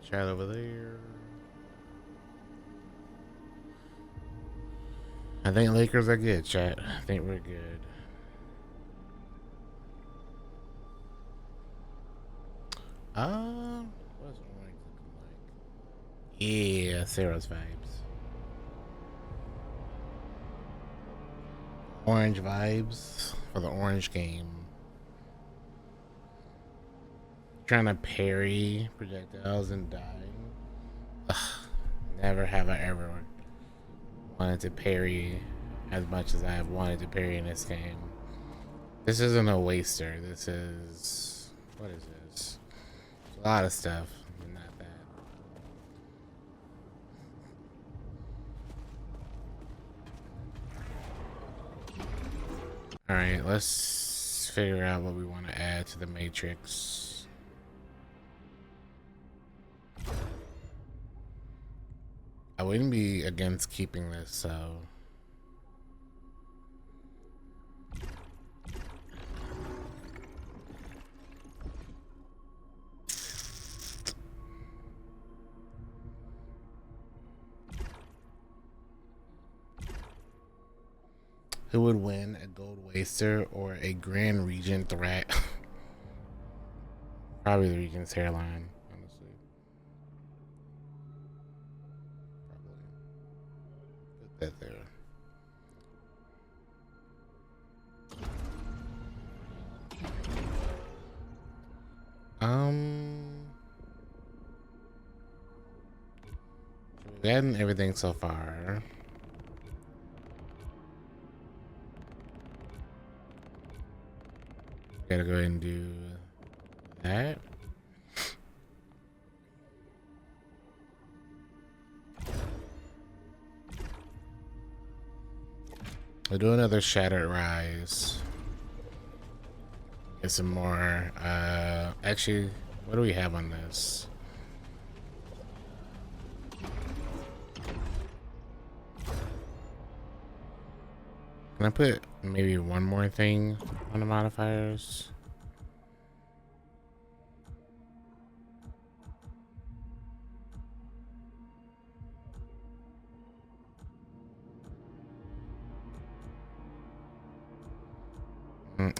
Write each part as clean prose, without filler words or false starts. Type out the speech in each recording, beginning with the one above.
chat over there. I think Lakers are good, chat. I think we're good. What's orange looking like? Yeah, Saros vibes. Orange vibes for the orange game. Trying to parry projectiles and dying. Ugh, never have I ever wanted to parry as much as I have wanted to parry in this game. This isn't a waster. This is... what is this? A lot of stuff, but not that. Alright, let's figure out what we want to add to the matrix. I wouldn't be against keeping this, so... who would win, a gold waster or a grand regent threat? Probably the regent's hairline, honestly. Probably. Put that there. We've gotten everything so far. Gotta go ahead and do that. We'll do another Shattered Rise. Get some more. Actually, what do we have on this? Can I put maybe one more thing on the modifiers?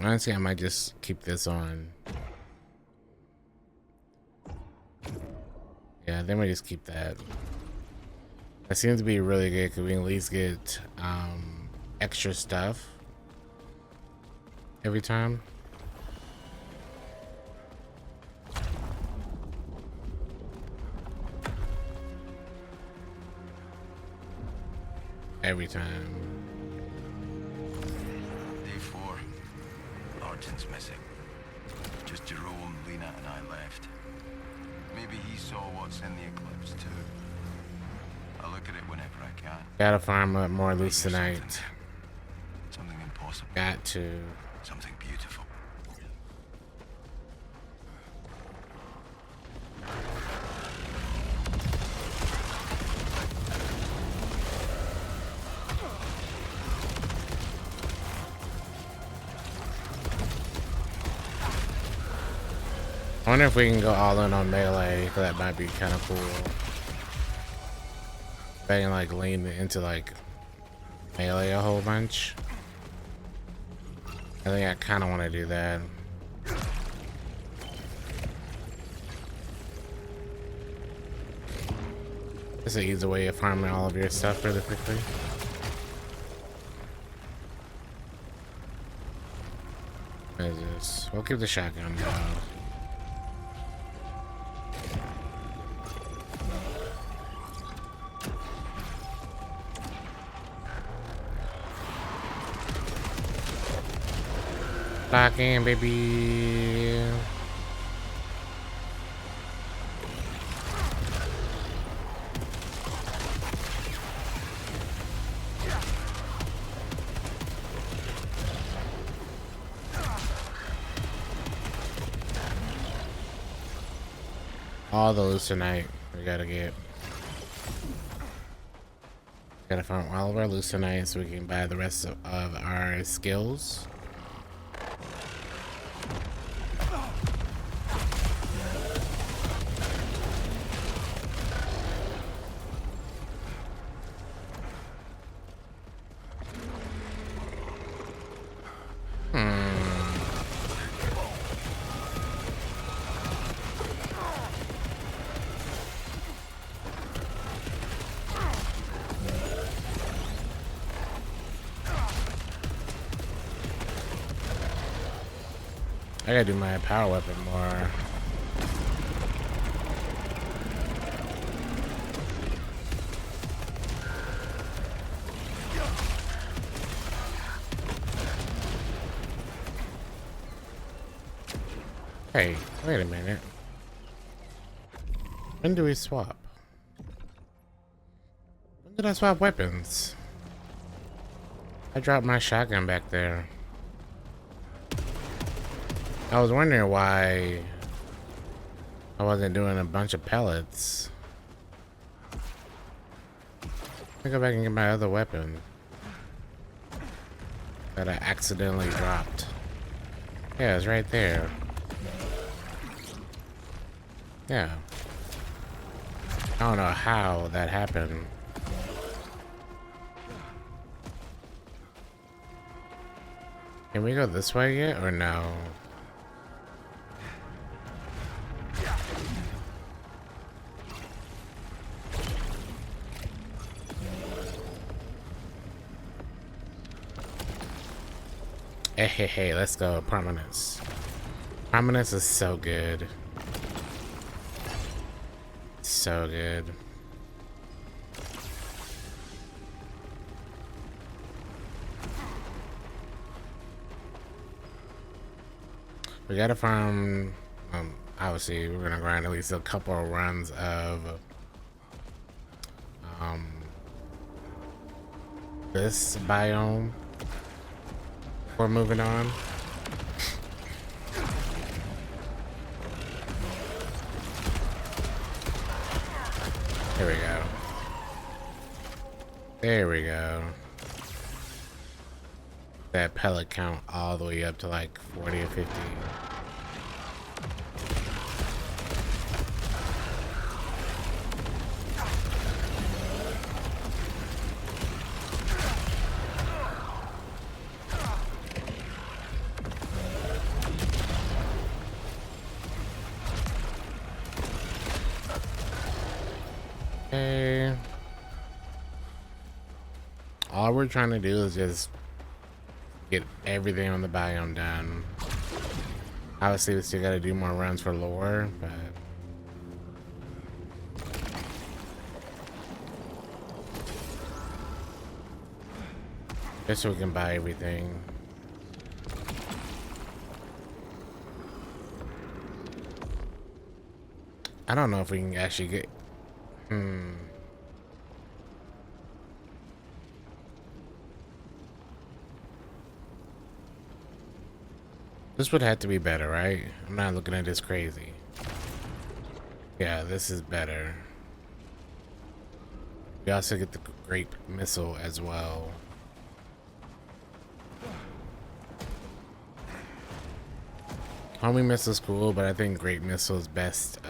Honestly, I might just keep this on. Yeah, they might just keep that. That seems to be really good because we can at least get extra stuff every time. Every time. D4. Argent's missing. Just Jerome, Lena, and I left. Maybe he saw what's in the eclipse too. I'll look at it whenever I can. Gotta farm up more loose tonight. Something impossible. Got to. Something beautiful. I wonder if we can go all in on melee, because that might be kind of cool. If I can like lean into like melee a whole bunch. I think I kind of want to do that. It's an easy way of farming all of your stuff really quickly. What is this? We'll keep the shotgun though. Lock in, baby. All those tonight. We gotta get. Gotta farm all of our loot tonight so we can buy the rest of our skills. I gotta do my power weapon more. Hey, wait a minute. When do we swap? When did I swap weapons? I dropped my shotgun back there. I was wondering why I wasn't doing a bunch of pellets. Let me go back and get my other weapon that I accidentally dropped. Yeah, it's right there. Yeah. I don't know how that happened. Can we go this way yet or no? Hey, let's go. Prominence. Prominence is so good. So good. We gotta farm. Obviously, we're gonna grind at least a couple of runs of this biome before moving on. There we go. There we go. That pellet count all the way up to like 40 or 50. Okay. All we're trying to do is just get everything on the biome done. Obviously, we still gotta do more runs for lore, but just so we can buy everything. I don't know if we can actually get. This would have to be better, right? I'm not looking at this crazy. Yeah, this is better. We also get the grape missile as well. Homing missile's cool, but I think grape missile is best.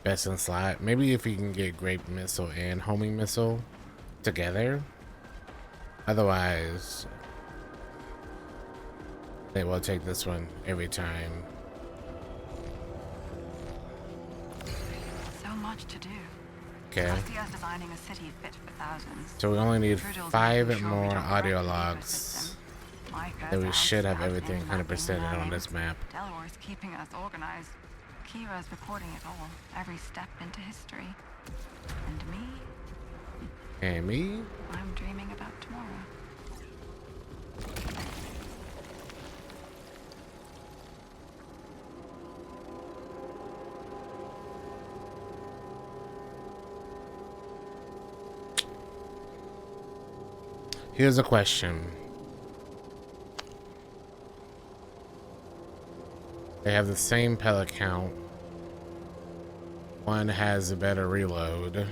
Best in slot. Maybe if you can get grape missile and homing missile together. Otherwise, they will take this one every time. So much to do. Okay. Designing a city fit for thousands. So we only need 5 more audio logs. Then we should have everything 100% on this map. Delroy's keeping us organized. Kira's recording it all, every step into history. And me? And me? I'm dreaming about tomorrow. Here's a question. They have the same pellet count. One has a better reload.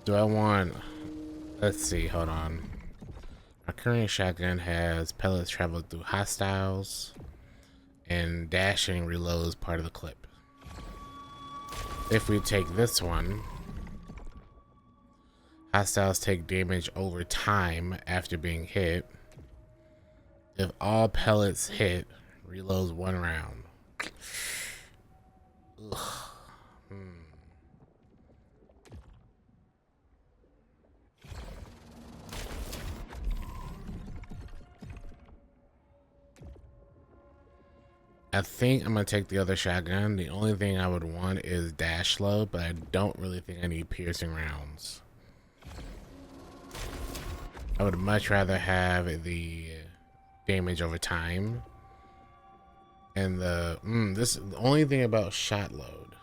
Do I want... Let's see, hold on. Our current shotgun has pellets traveled through hostiles, and dashing reloads part of the clip. If we take this one, hostiles take damage over time after being hit. If all pellets hit, reloads 1 round. Ugh. I think I'm gonna take the other shotgun. The only thing I would want is dash load, but I don't really think I need piercing rounds. I would much rather have the damage over time. And the only thing about shot load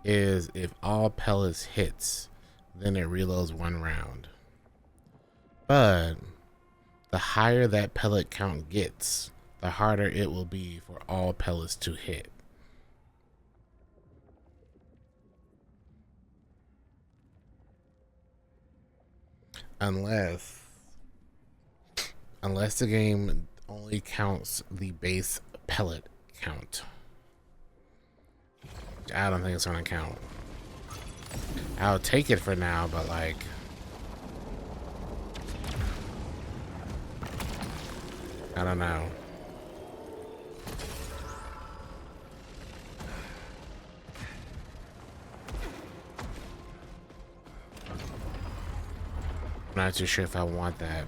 is if all pellets hits, then it reloads 1 round. But the higher that pellet count gets, the harder it will be for all pellets to hit. Unless the game only counts the base pellet count. I don't think it's gonna count. I'll take it for now, but like, I don't know. I'm not too sure if I want that.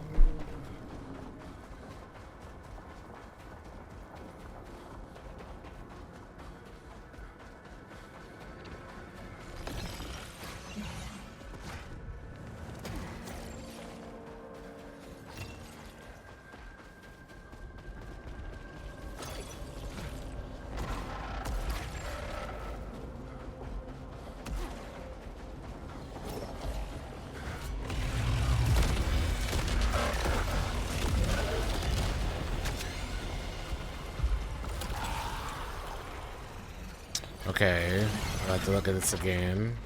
Okay, I'll have to look at this again.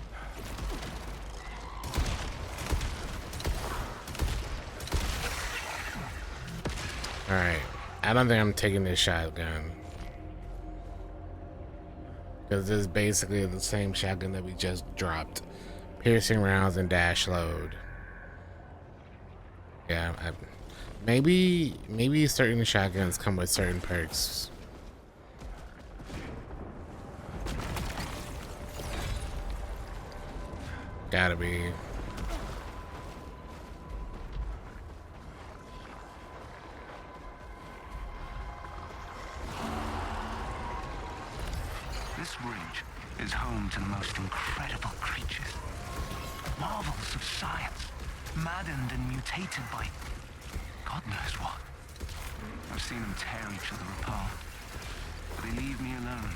Alright, I don't think I'm taking this shotgun. Because this is basically the same shotgun that we just dropped. Piercing rounds and dash load. Yeah, maybe certain shotguns come with certain perks. Gotta be. This ridge is home to the most incredible creatures. Marvels of science, maddened and mutated by God knows what. I've seen them tear each other apart, but they leave me alone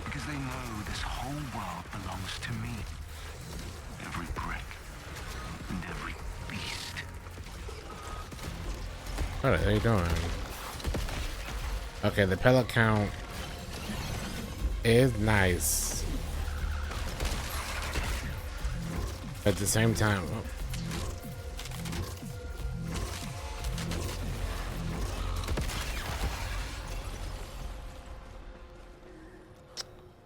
because they know this whole world belongs to me. Every brick and every beast. What are they doing? Okay, the pellet count is nice. At the same time,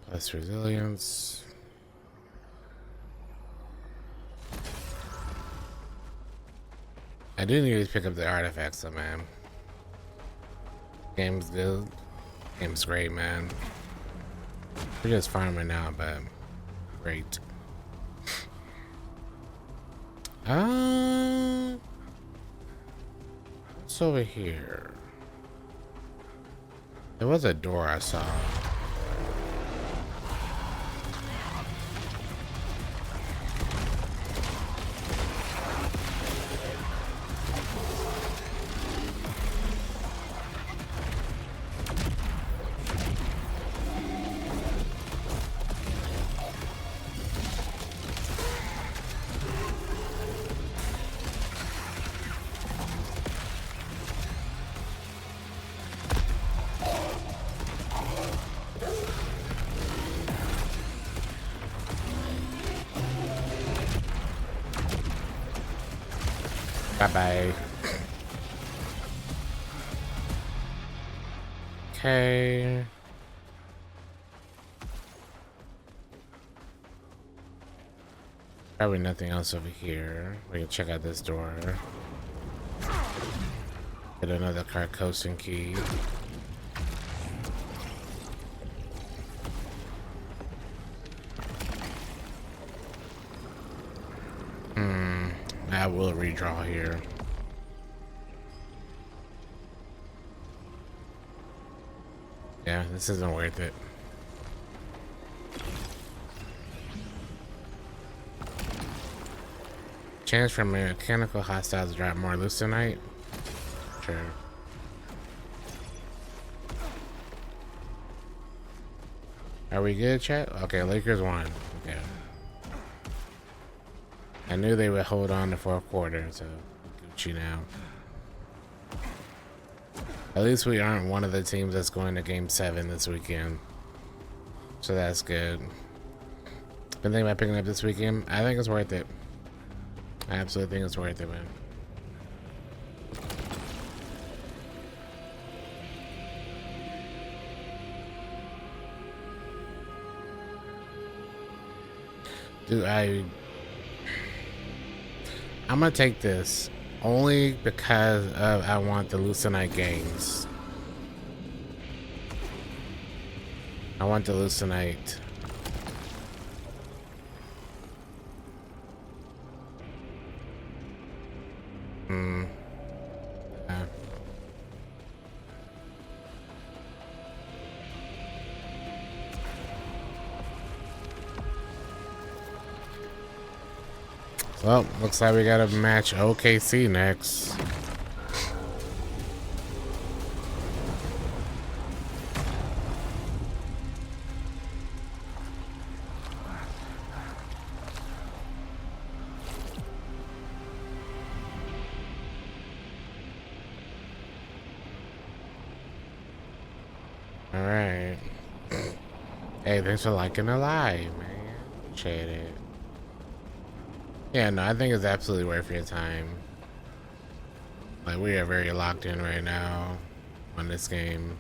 plus resilience. I do need to pick up the artifacts though, man. Game's good. Game's great, man. We're just farming now, but great. What's over here? There was a door I saw. Bye-bye. Okay. Probably nothing else over here. We can check out this door. Get another Carcosan key. I will redraw here. Yeah, this isn't worth it. Chance for mechanical hostiles to drop more loose tonight? Sure. Are we good, chat? Okay, Lakers won. Okay. I knew they would hold on the fourth quarter, so Gucci now. At least we aren't one of the teams that's going to Game 7 this weekend. So that's good. Been thinking about picking up this weekend. I think it's worth it. I absolutely think it's worth it, man. Dude, I'm gonna take this only because of I want the Lucenite games. I want the Lucenite. Yeah. Well, looks like we got a match OKC next. Alright. Hey, thanks for liking the live, man. Appreciate it. Yeah, no, I think it's absolutely worth your time. Like, we are very locked in right now on this game.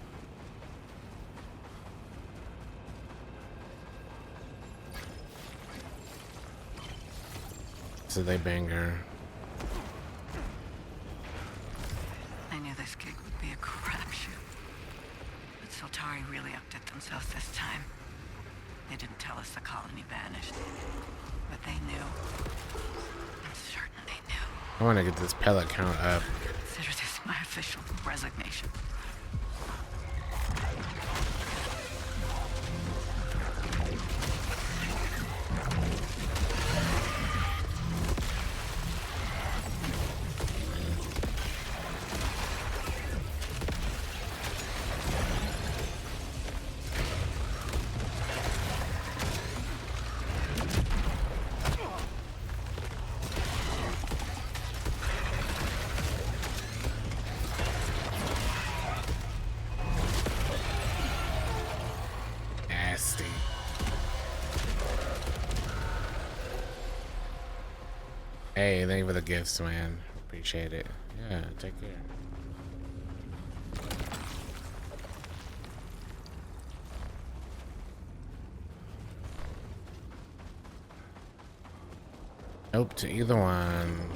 This is a banger. I knew this gig would be a crapshoot. But Soltari really upped it themselves this time. They didn't tell us the colony vanished. But they knew. I'm certain they knew. I want to get this pellet count up. Consider this my official resignation. Hey, thank you for the gifts, man. Appreciate it. Yeah, take care. Nope to either one.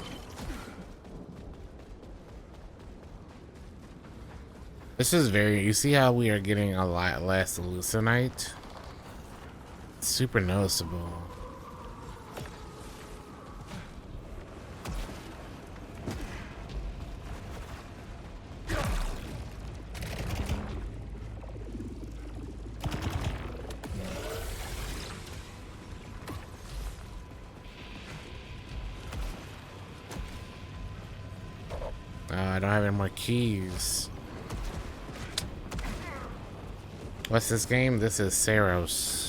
This is very, you see how we are getting a lot less Lucenite? It's super noticeable. I don't have any more keys. What's this game? This is Saros.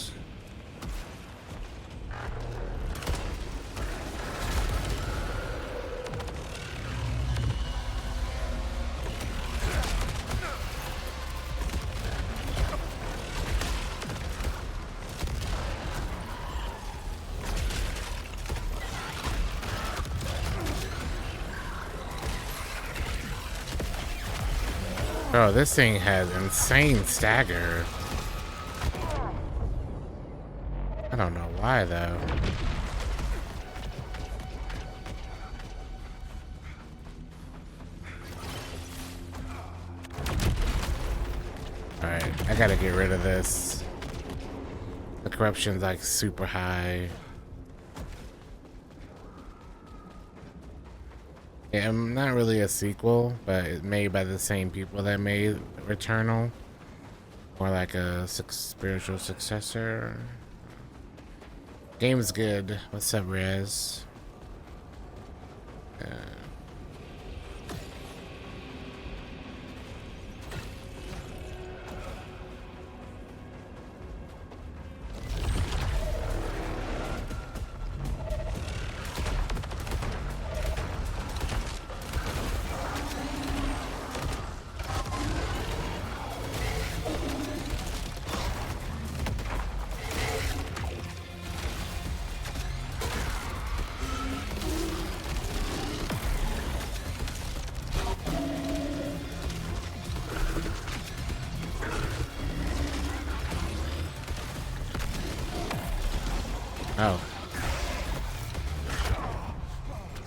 Bro, this thing has insane stagger. I don't know why though. Alright, I gotta get rid of this. The corruption's like super high. Yeah, I'm not really a sequel, but it's made by the same people that made Returnal. More like a spiritual successor. Game's good. What's up, Rez? Oh.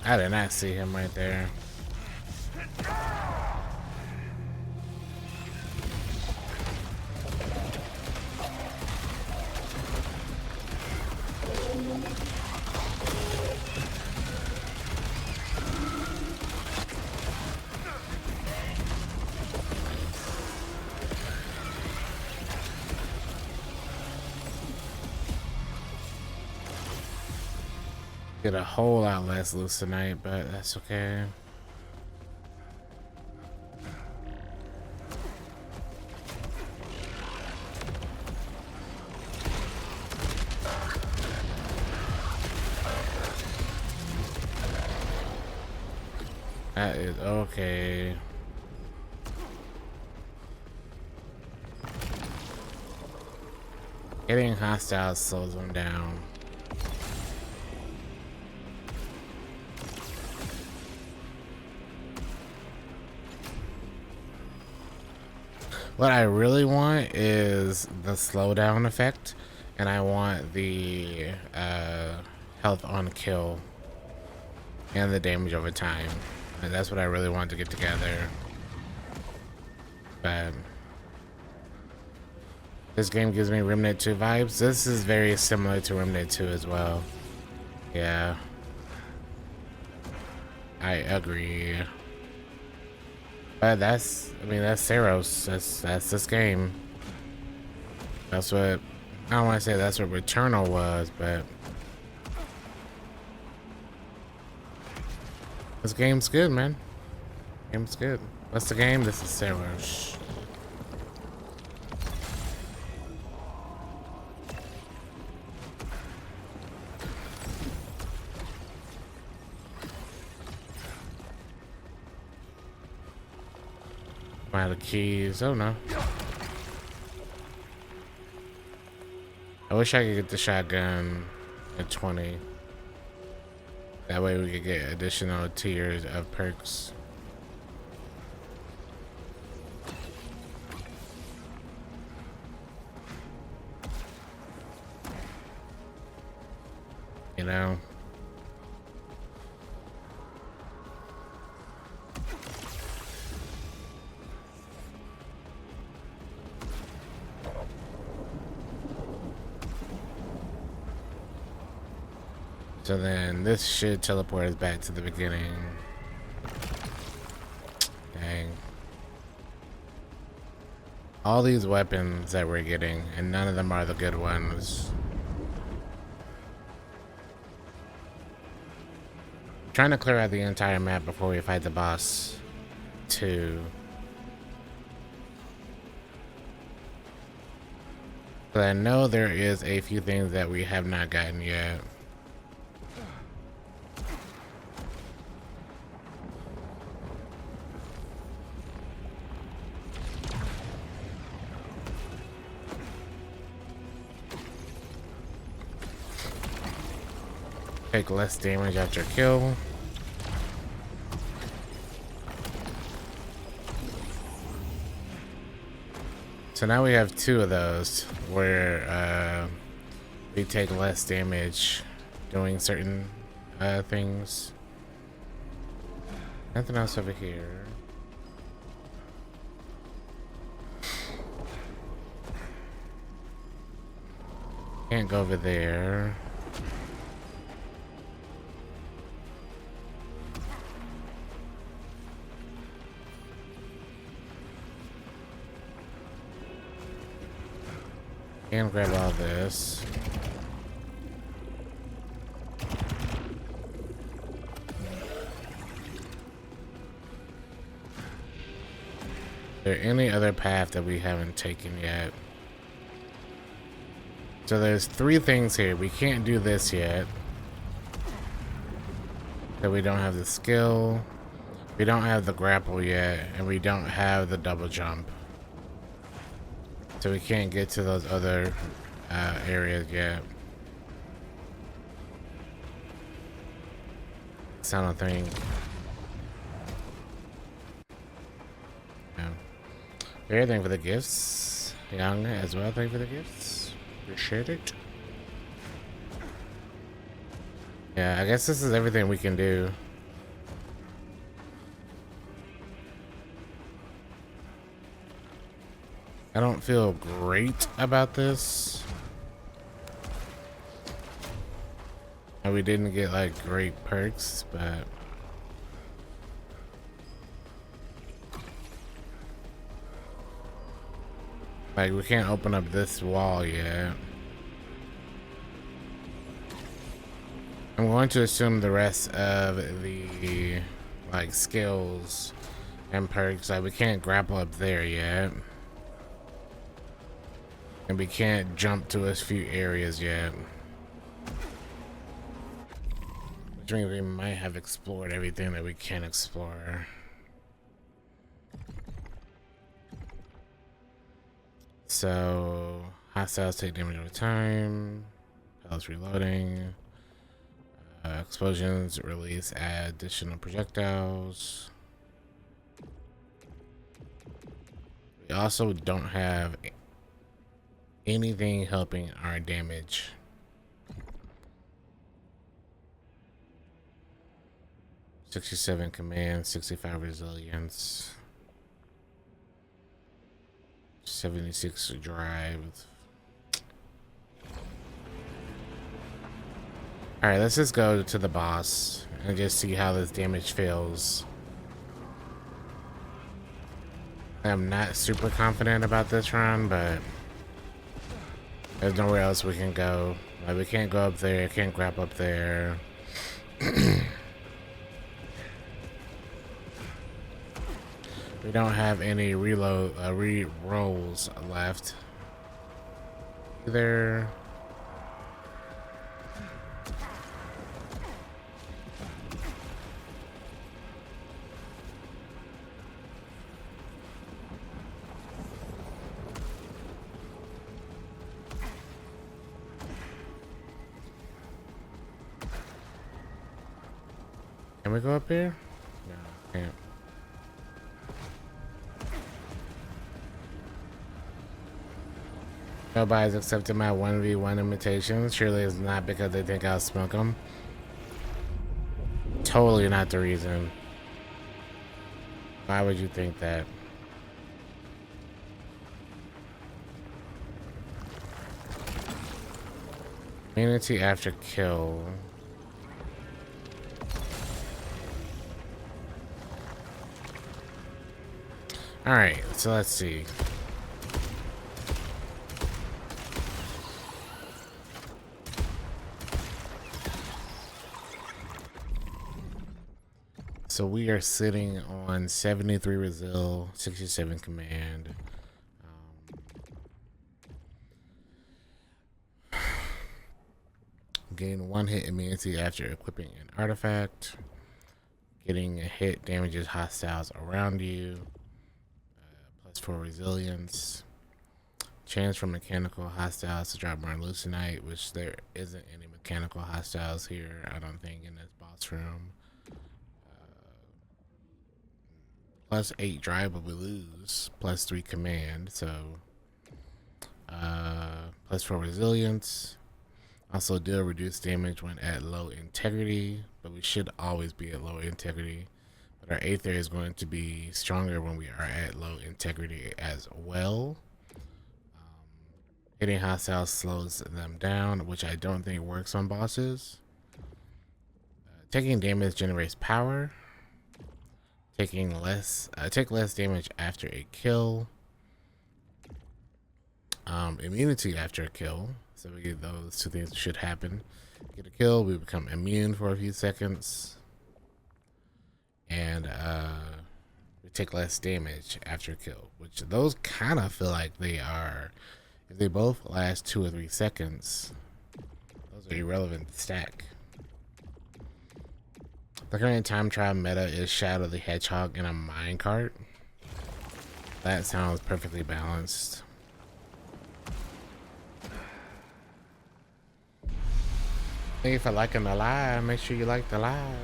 I did not see him right there. Get a whole lot less loose tonight, but that's okay. That is okay. Hitting hostiles slows them down. What I really want is the slowdown effect, and I want the health on kill and the damage over time. And that's what I really want to get together. But this game gives me Remnant 2 vibes. This is very similar to Remnant 2 as well. Yeah. I agree. But that's Saros. That's this game. That's what, I don't want to say that's what Returnal was, but this game's good, man. Game's good. What's the game? This is Saros. I'm out of keys. Oh no. I wish I could get the shotgun at 20. That way we could get additional tiers of perks. You know? So then this should teleport us back to the beginning. Dang. All these weapons that we're getting, and none of them are the good ones. I'm trying to clear out the entire map before we fight the boss too. But I know there is a few things that we have not gotten yet. Take less damage after kill. So now we have two of those where we take less damage doing certain things. Nothing else over here. Can't go over there. And grab all this. Is there any other path that we haven't taken yet? So there's 3 things here. We can't do this yet. So we don't have the skill. We don't have the grapple yet. And we don't have the double jump. So we can't get to those other areas yet. So I don't think. No. Very thank you for the gifts. Young as well, thank you for the gifts. Appreciate it. Yeah, I guess this is everything we can do. I don't feel great about this. And we didn't get like great perks, but like we can't open up this wall yet. I'm going to assume the rest of the like skills and perks, like we can't grapple up there yet. And we can't jump to a few areas yet. Which means we might have explored everything that we can explore. So, hostiles take damage over time. Pellets reloading. Explosions release additional projectiles. We also don't have anything helping our damage. "67 command, 65 resilience, 76 drive." Alright, let's just go to the boss and just see how this damage feels. I'm not super confident about this run, but there's nowhere else we can go. Like, we can't go up there, can't grab up there. We don't have any re-rolls left either. Can we go up here? No, can't. Nobody's accepted my 1v1 invitations. Surely it's not because they think I'll smoke them. Totally not the reason. Why would you think that? Immunity after kill. Alright, so let's see. So we are sitting on 73 Resil, 67 command. Gain 1 hit immunity after equipping an artifact. Getting a hit damages hostiles around you. +4 resilience. Chance for mechanical hostiles to drop more Lucenite, which there isn't any mechanical hostiles here, I don't think, in this boss room. +8 drive, but we lose. +3 command, so +4 resilience. Also deal reduced damage when at low integrity, but we should always be at low integrity. But our Aether is going to be stronger when we are at low integrity as well. Hitting hostiles slows them down, which I don't think works on bosses. Taking damage generates power. Take less damage after a kill. immunity after a kill. So we get those two things should happen. Get a kill, we become immune for a few seconds, and we take less damage after a kill. Which those kind of feel like they are. If they both last 2 or 3 seconds, those are irrelevant to stack. The current time trial meta is Shadow the Hedgehog in a minecart. That sounds perfectly balanced. Thank you for liking the live. Make sure you like the live.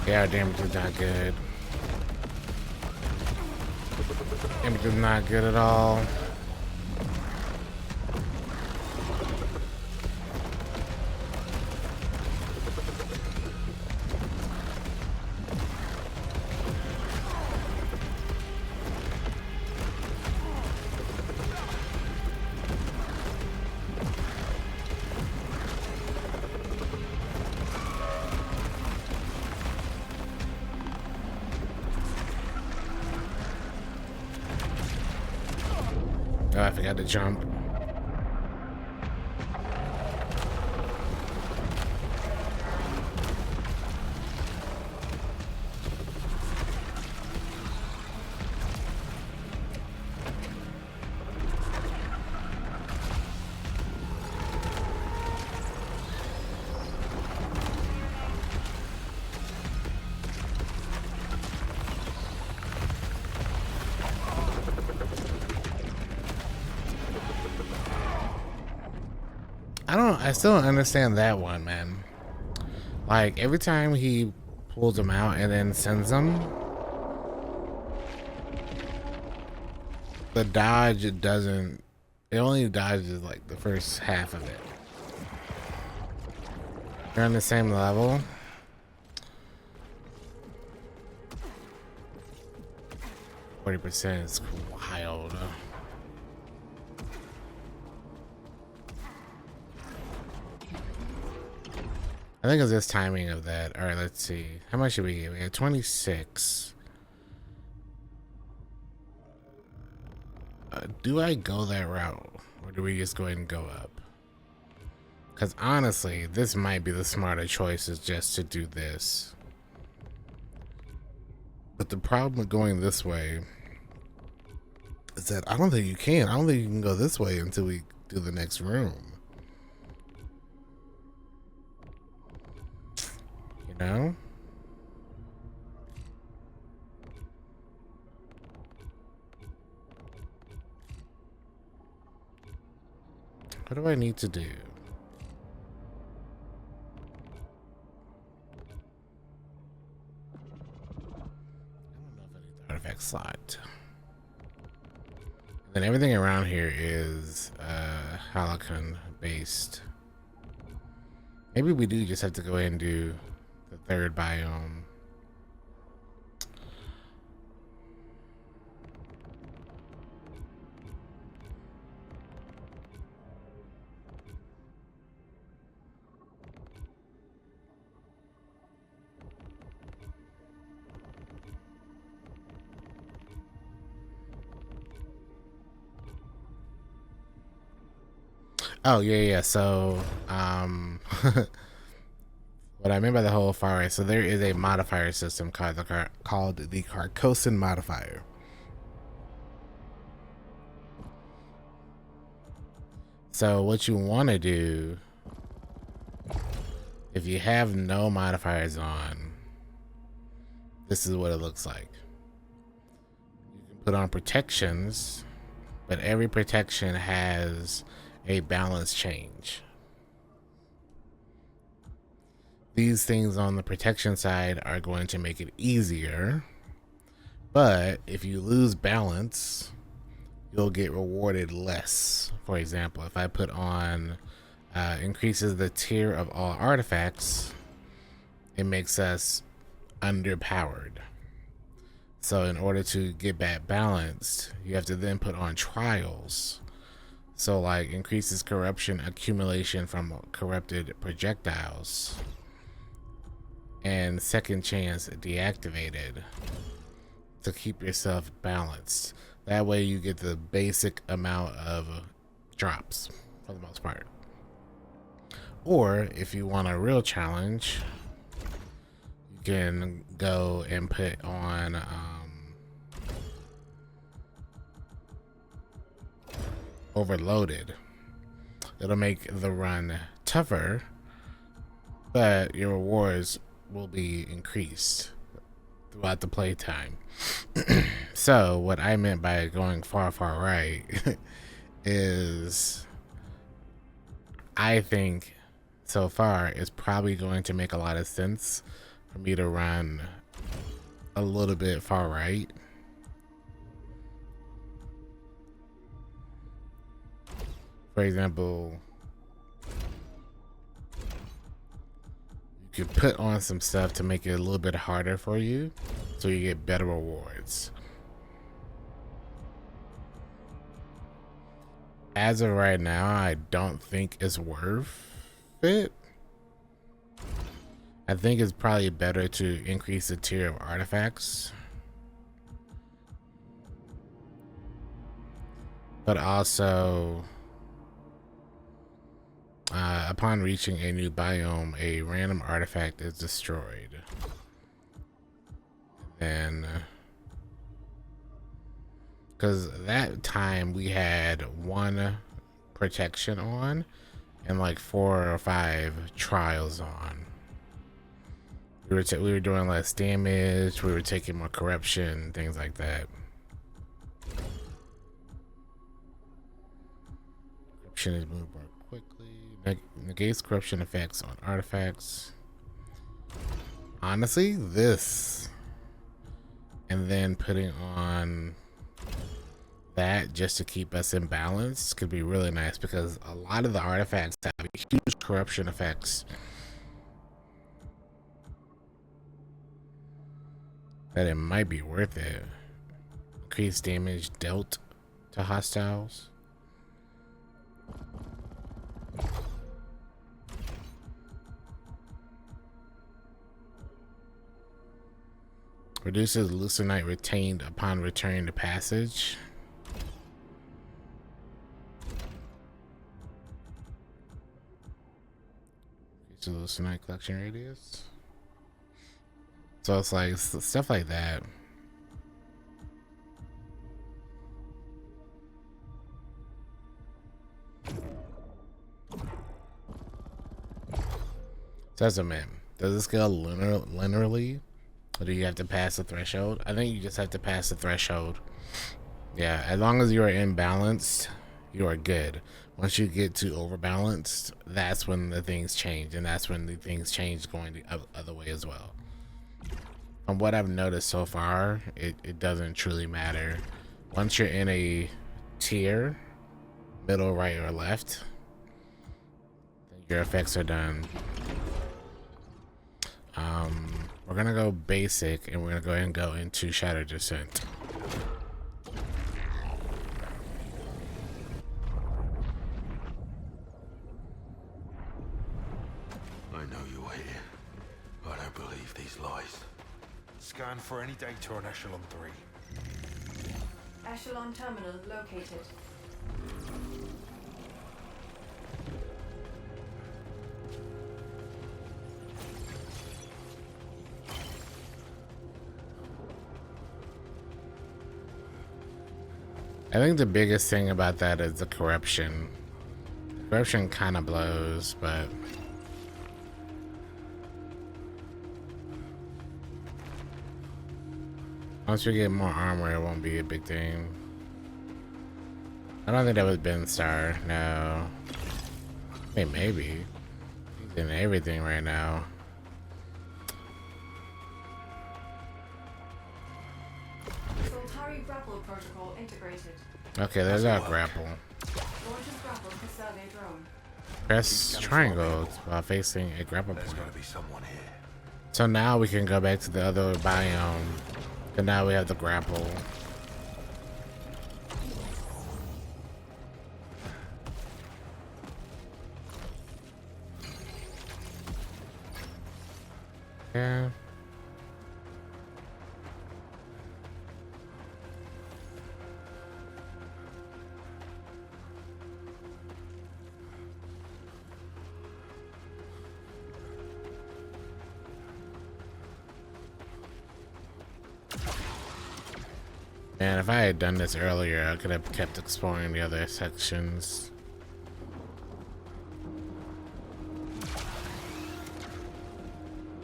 Yeah, damage is not good. Damage is not good at all. Oh, I forgot to jump. I still don't understand that one, man. Like, every time he pulls them out and then sends them, the dodge, it doesn't, it only dodges like the first half of it. You're on the same level. %40 is wild. I think it's this timing of that. All right, let's see. How much should we get? We got 26. Do I go that route? Or do we just go ahead and go up? Because honestly, this might be the smarter choice, is just to do this. But the problem with going this way is that I don't think you can. I don't think you can go this way until we do the next room. You know? What do I need to do? I don't know if I need the artifact slot. And then everything around here is Halcyon based. Maybe we do just have to go ahead and do the third biome. Oh yeah. So what I mean by the whole far right, so there is a modifier system called the Carcosan modifier. So what you want to do, if you have no modifiers on, this is what it looks like. You can put on protections, but every protection has a balance change. These things on the protection side are going to make it easier, but if you lose balance, you'll get rewarded less. For example, if I put on increases the tier of all artifacts, it makes us underpowered. So in order to get back balanced, you have to then put on trials. So like increases corruption accumulation from corrupted projectiles, and second chance deactivated to keep yourself balanced. That way you get the basic amount of drops for the most part. Or if you want a real challenge, you can go and put on overloaded. It'll make the run tougher, but your rewards will be increased throughout the playtime. So what I meant by going far right is, I think so far it's probably going to make a lot of sense for me to run a little bit far right. For example, you could put on some stuff to make it a little bit harder for you, so you get better rewards. As of right now, I don't think it's worth it. I think it's probably better to increase the tier of artifacts, but also upon reaching a new biome, a random artifact is destroyed. And because that time we had 1 protection on and like 4 or 5 trials on. We were doing less damage, we were taking more corruption, things like that. Corruption is moved more quickly. Negates corruption effects on artifacts. Honestly, this and then putting on that just to keep us in balance could be really nice, because a lot of the artifacts have huge corruption effects that it might be worth it. Increased damage dealt to hostiles. Reduces Lucenite retained upon returning to passage. Increases Lucenite collection radius. So it's like stuff like that. Says a man. Does this scale linearly? Or do you have to pass the threshold? I think you just have to pass the threshold. Yeah, as long as you are imbalanced, you are good. Once you get to overbalanced, that's when the things change, and that's when the things change going the other way as well. From what I've noticed so far, it doesn't truly matter. Once you're in a tier, middle, right, or left, then your effects are done. We're gonna go basic, and we're gonna go ahead and go into Shadow Descent. I know you're here. I don't believe these lies. Scan for any data on Echelon 3. Echelon terminal located. I think the biggest thing about that is the corruption. Corruption kind of blows, but once we get more armor, it won't be a big thing. I don't think that was Ben Star. No. Hey, maybe. He's in everything right now. Soltari grapple protocol integrated. Okay, there's our grapple. Launches grapple to survey drone. Press triangle while facing a grapple There's point. gotta be someone here. So now we can go back to the other biome. And now we have the grapple. Yeah. And if I had done this earlier, I could have kept exploring the other sections.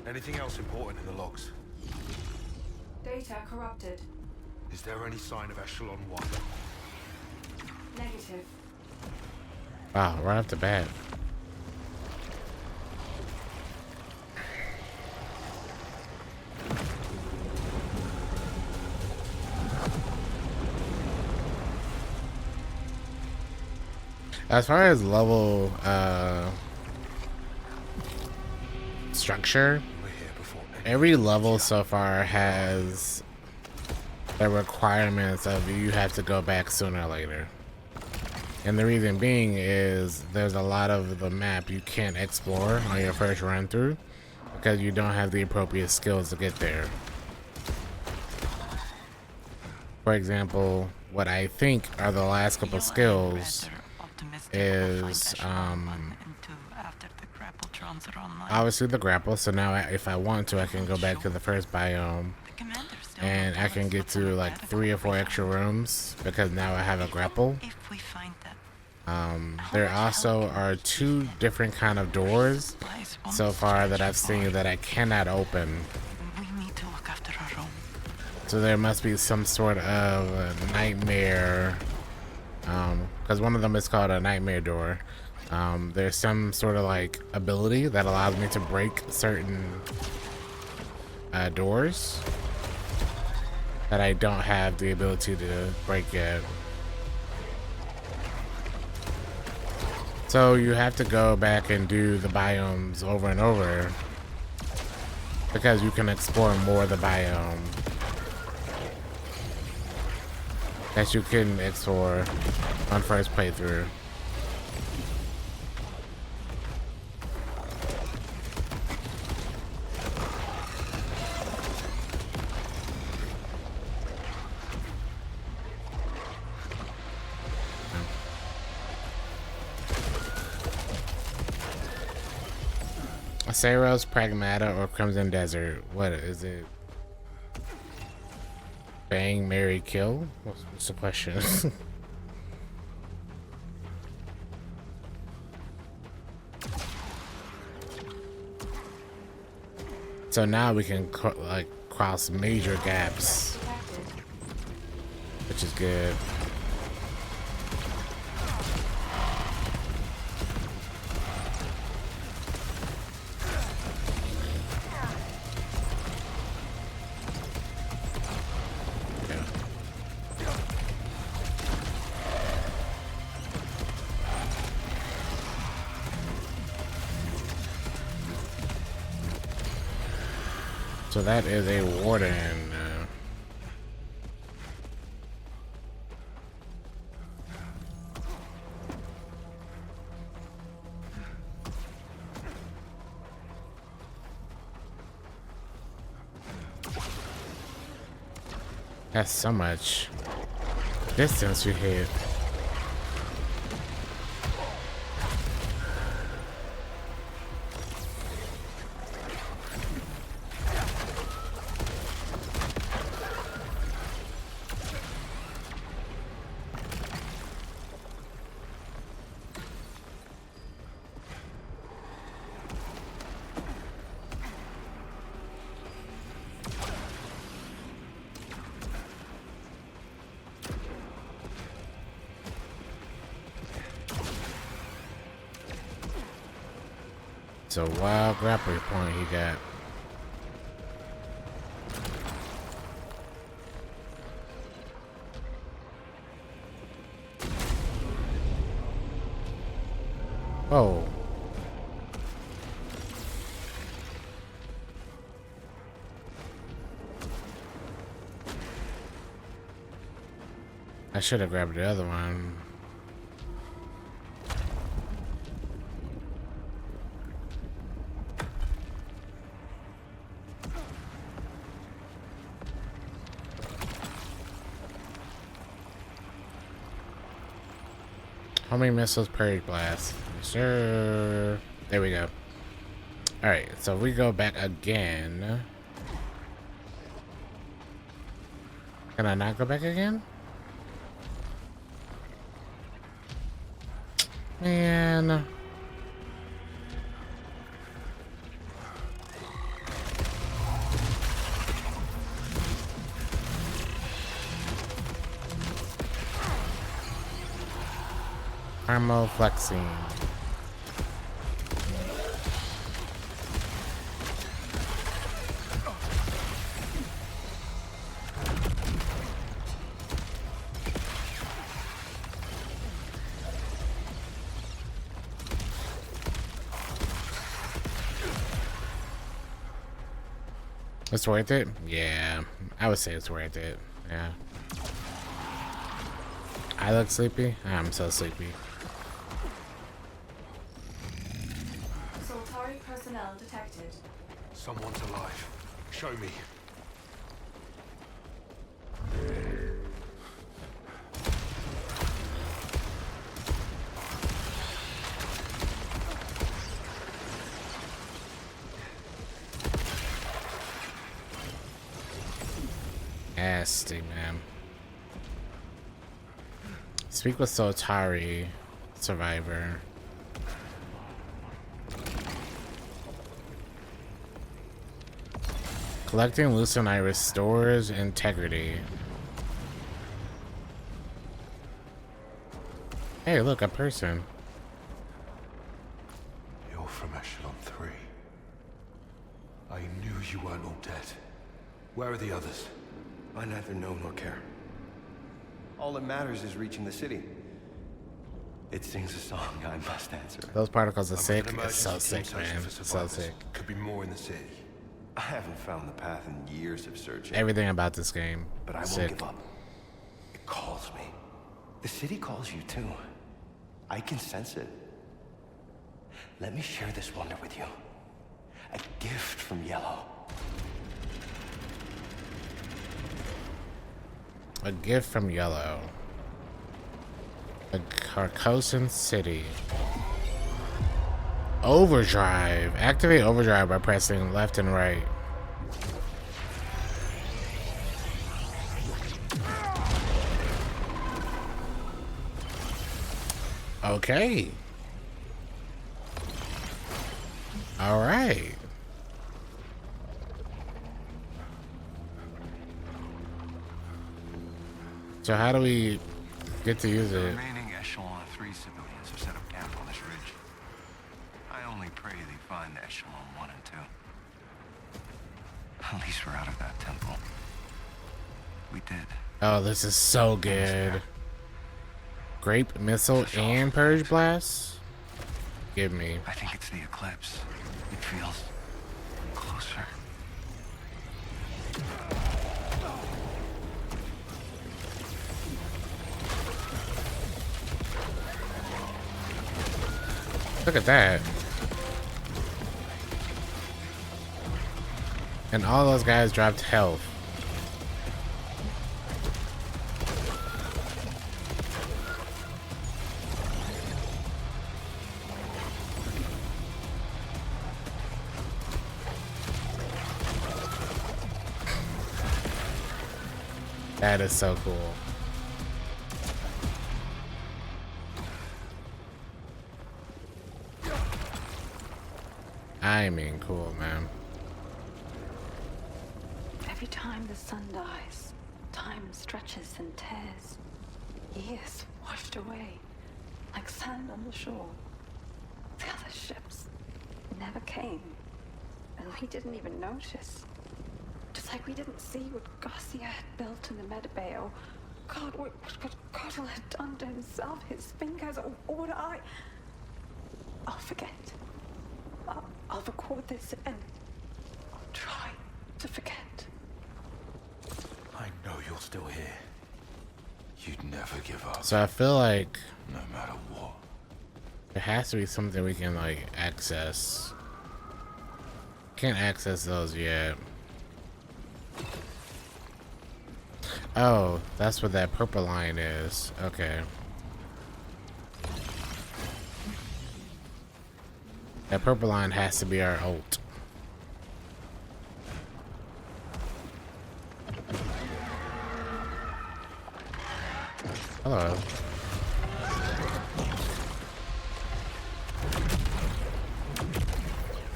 Anything else important in the logs? Data corrupted. Is there any sign of Echelon 1? Negative. Wow, right off the bat. As far as level structure, We're here before every level so far has the requirements of you have to go back sooner or later. And the reason being is there's a lot of the map you can't explore on your first run through because you don't have the appropriate skills to get there. For example, what I think are the last couple skills is obviously the grapple. So now if I want to, I can go back to the first biome and I can get to like 3 or 4 extra rooms because now I have a grapple. There also are 2 different kind of doors so far that I've seen that I cannot open. We need to look after our own. So there must be some sort of a nightmare, because one of them is called a nightmare door. There's some sort of like ability that allows me to break certain doors that I don't have the ability to break yet. So you have to go back and do the biomes over and over because you can explore more of the biome that you couldn't explore on first playthrough. Saros, Pragmata, or Crimson Desert? What is it? Bang, marry, kill? What's the question? So now we can like cross major gaps, which is good. So that is a warden. That's so much distance you hit. So wild grappling point he got. Oh. I should have grabbed the other one. How many missiles per blast? Sure. There we go. Alright, so if we go back again. Can I not go back again? Man. Thermal flexing. It's worth it? Yeah, I would say it's worth it. Yeah. I look sleepy? I'm so sleepy. Soltari personnel detected. Someone's alive. Show me. Nasty, man. Speak with Soltari, survivor. Collecting Lucernite restores integrity. Hey, look, a person. You're from Echelon 3. I knew you weren't all dead. Where are the others? I neither know nor care. All that matters is reaching the city. It sings a song I must answer. Those particles are I'm sick. with an It's so emergency team sick, searching man. for So survivors. sick. Could be more in the city. I haven't found the path in years of searching. Everything about this game. But I won't Sick. give up. It calls me. The city calls you too. I can sense it. Let me share this wonder with you. A gift from Yellow. A gift from Yellow. A Carcosan City. Overdrive. Activate overdrive by pressing left and right. Okay. All right. So how do we get to use The it? remaining Echelon 3 civilians have set up camp on this ridge. I only pray they find the Echelon 1 and 2. At least we're out of that temple. We did. Oh, this is so good. Grape missile and purge blast? Give me. I think it's the eclipse. It feels closer. Look at that. And all those guys dropped health. That is so cool. I mean, cool, man. Every time the sun dies, time stretches and tears. Years washed away, like sand on the shore. The other ships, never came. And we didn't even notice. Just like we didn't see what Garcia had built in the Medbay, or God, what Cottle had done to himself, his fingers, or what I'll forget. I'll record this and I'll try to forget. I know you're still here. You'd never give up, So I feel like no matter what. there has to be something we can like access. Can't access those yet. Oh, that's what that purple line is. Okay. That purple line has to be our ult. Hello.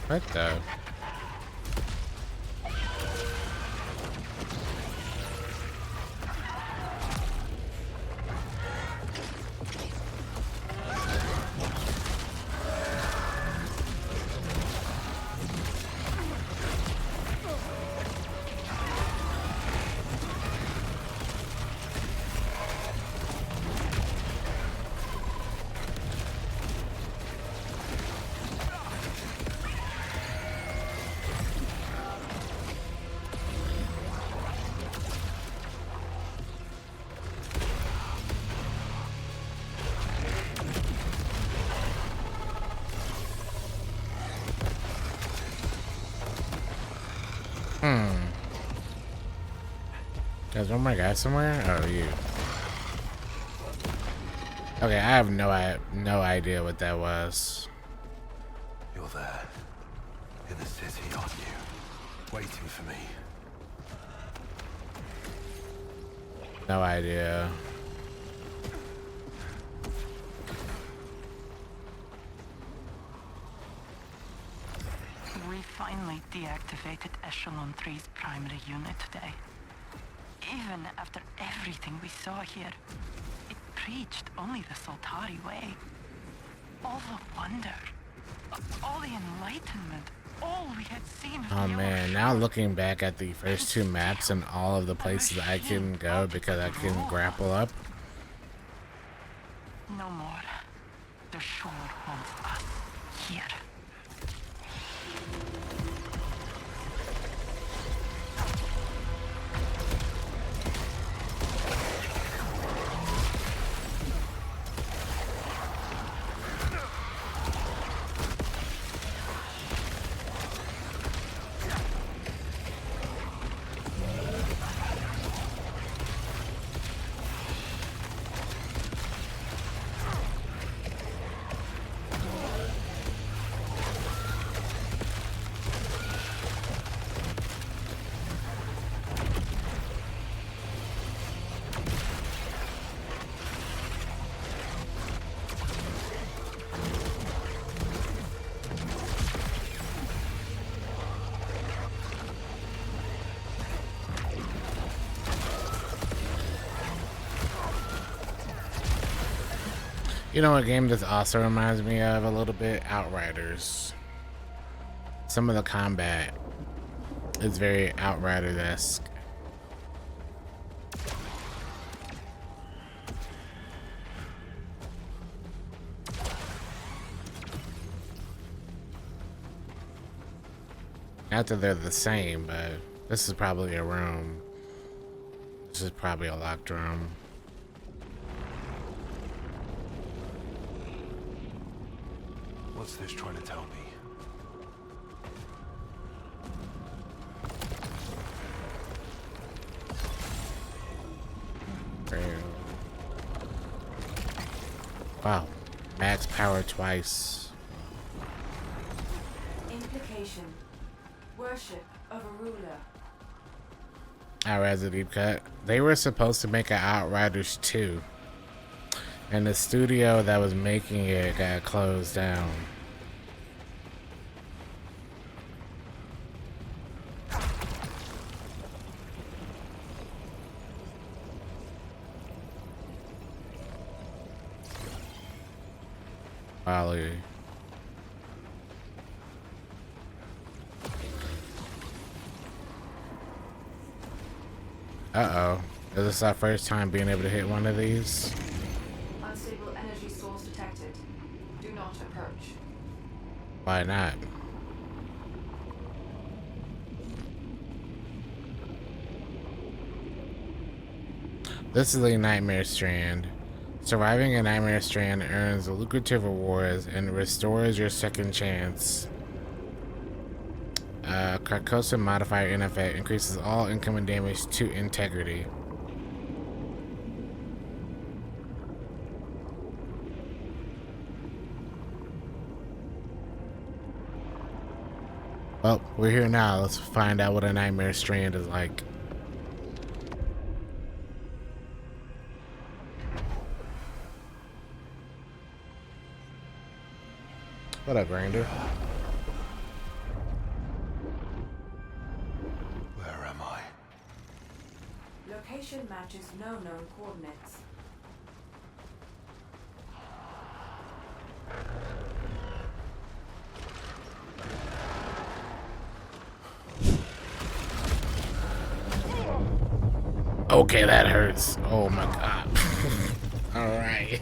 What the? There's one more guy somewhere? Oh, you. Okay, I have no idea what that was. You're there. In the city, aren't you? Waiting for me. No idea. We finally deactivated Echelon 3's primary unit today. Even after everything we saw here, it preached only the Soltari way. All the wonder, all the enlightenment, all we had seen. Oh man, now looking back at the first two maps and all of the places I can go because I can grapple up. No more. The shore wants us here. You know what game this also reminds me of a little bit? Outriders. Some of the combat is very Outrider-esque. Not that they're the same, but this is probably a room. This is probably a locked room. What's this trying to tell me? Wow. Max power twice. Implication. Worship of a ruler. Outriders a deep cut. They were supposed to make an Outriders 2. And the studio that was making it got closed down. Ollie. Uh-oh. Is this our first time being able to hit one of these? Unstable energy source detected. Do not approach. Why not? This is a Nightmare Strand. Surviving a Nightmare Strand earns lucrative rewards and restores your second chance. Carcosa modifier in effect increases all incoming damage to integrity. Well, we're here now. Let's find out what a Nightmare Strand is like. What up, Grander? Where am I? Location matches no known coordinates. Okay, that hurts. Oh my god. Alright.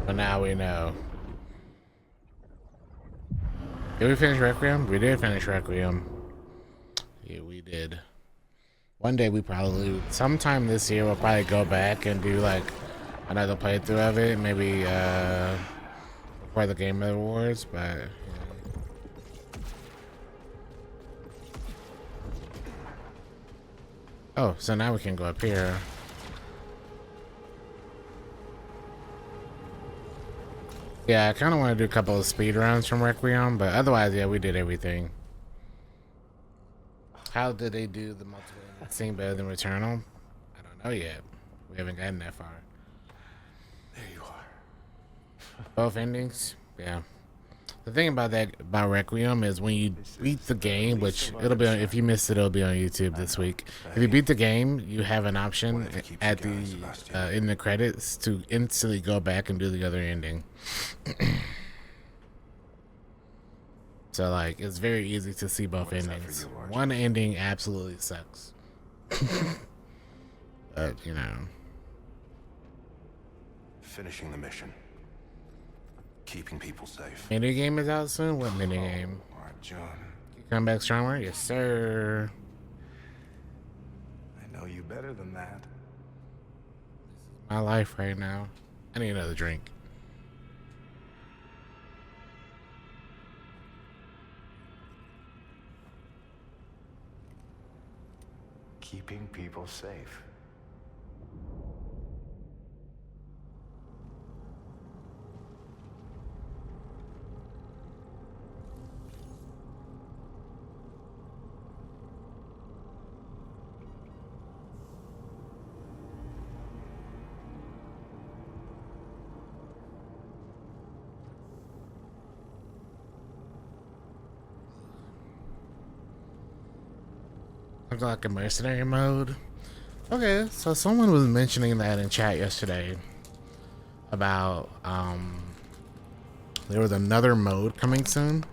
But now we know. Did we finish Requiem? We did finish Requiem. Yeah, we did. One day we probably, sometime this year, we'll probably go back and do like another playthrough of it. Maybe before the Game Awards, but yeah. Oh, so now we can go up here. Yeah, I kind of want to do a couple of speed runs from Requiem, but otherwise, yeah, we did everything. How did they do the multiple scene better than Returnal? I don't know yet. We haven't gotten that far. There you are. Both endings? Yeah. The thing about Requiem is when you beat the game, which it'll be on, if you missed it, it'll be on YouTube this week. If you beat the game, you have an option at the in the credits to instantly go back and do the other ending. So like it's very easy to see both endings. One ending absolutely sucks. But you know. Finishing the mission. Keeping people safe. Mini game is out soon? What mini game? Alright, John. You come back stronger? Yes, sir. I know you better than that. My life right now. I need another drink. Keeping people safe. Like a mercenary mode. Okay, so someone was mentioning that in chat yesterday about there was another mode coming soon.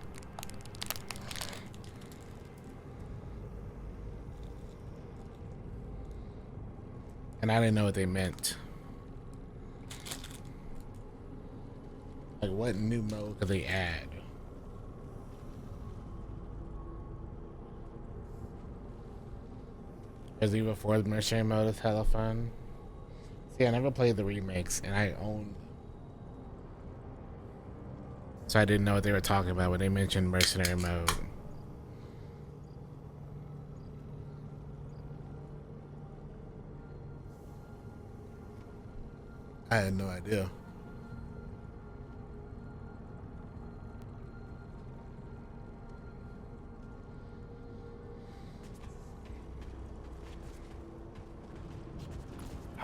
And I didn't know what they meant. Like what new mode could they add? Because even before the mercenary mode is hella fun. See, I never played the remakes, and I own, so I didn't know what they were talking about when they mentioned mercenary mode. I had no idea.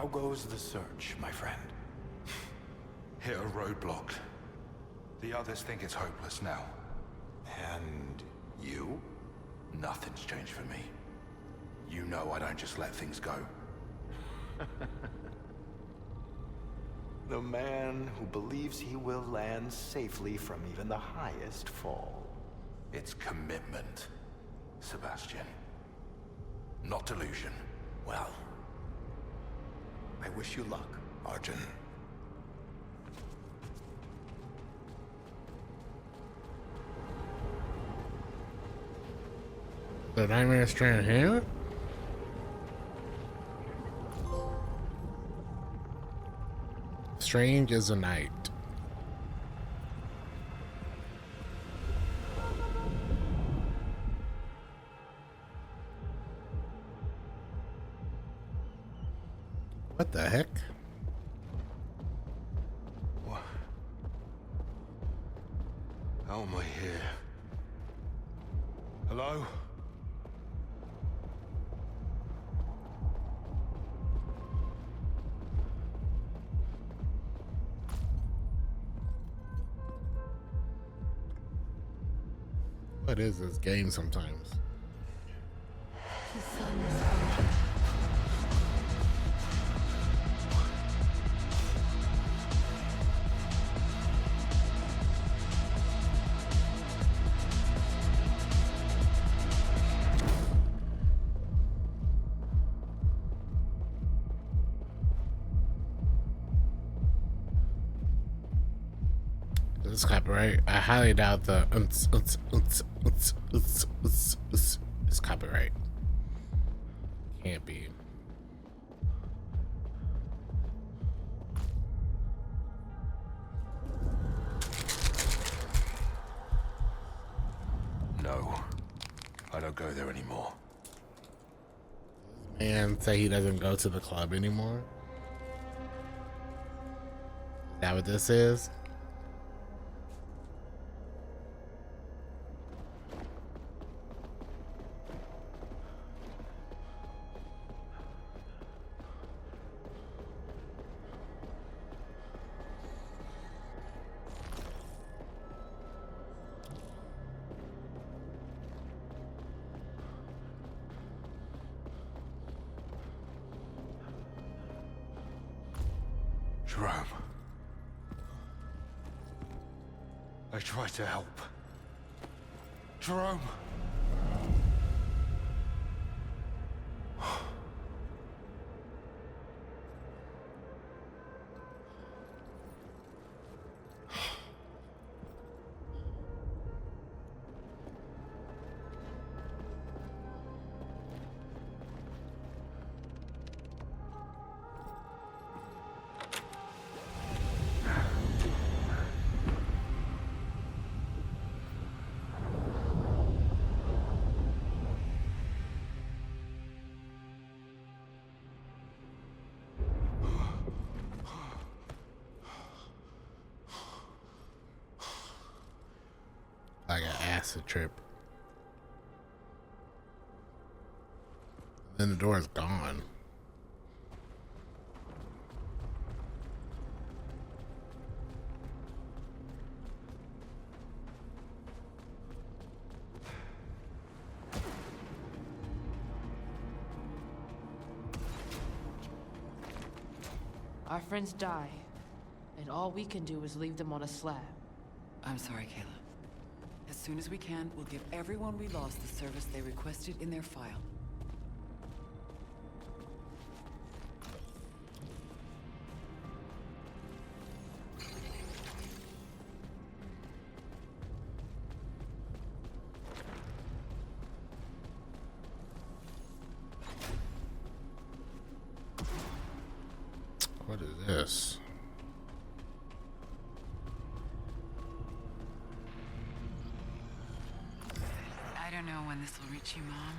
How goes the search, my friend? Hit a roadblock. The others think it's hopeless now. And you? Nothing's changed for me. You know I don't just let things go. The man who believes he will land safely from even the highest fall. It's commitment, Sebastian. Not delusion. Well, I wish you luck, Arjun. The nightmare strand here? Strange as a night. What the heck? What? How am I here? Hello? What is this game sometimes? The sun is out. This is copyright. I highly doubt the it's copyright. Can't be. No. I don't go there anymore. Man say he doesn't go to the club anymore. Is that what this is? Jerome. I tried to help. Jerome. Like an acid trip. Then the door is gone. Our friends die, and all we can do is leave them on a slab. I'm sorry, Kayla. As soon as we can, we'll give everyone we lost the service they requested in their file. What is this? I don't know when this will reach you, Mom.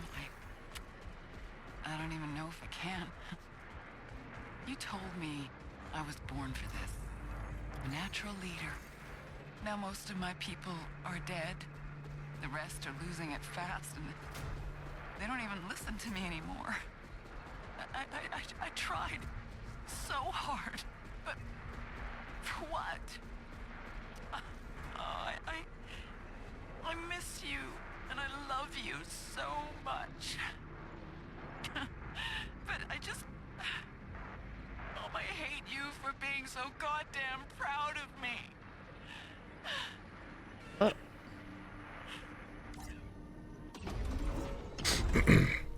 I don't even know if I can. You told me I was born for this. A natural leader. Now most of my people are dead. The rest are losing it fast, and they don't even listen to me anymore. I tried. so hard. But for what? I miss you, and I love you so much. But I hate you for being so goddamn proud of me.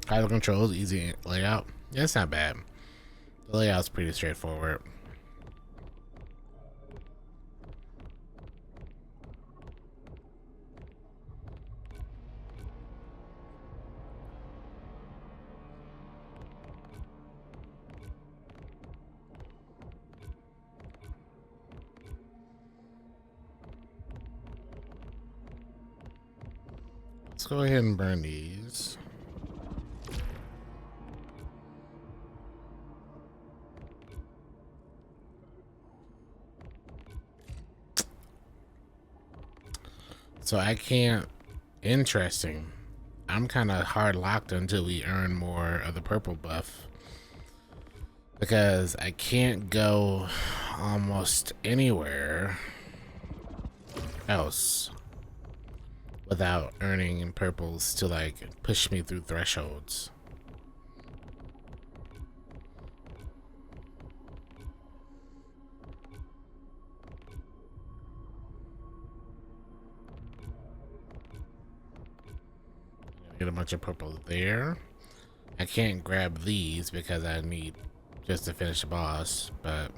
Title controls, easy layout. Yeah, it's not bad. The layout's pretty straightforward. Let's go ahead and burn these. So I can't. Interesting. I'm kind of hard locked until we earn more of the purple buff. Because I can't go almost anywhere else without earning purples to like push me through thresholds. Get a bunch of purple there. I can't grab these because I need just to finish the boss, but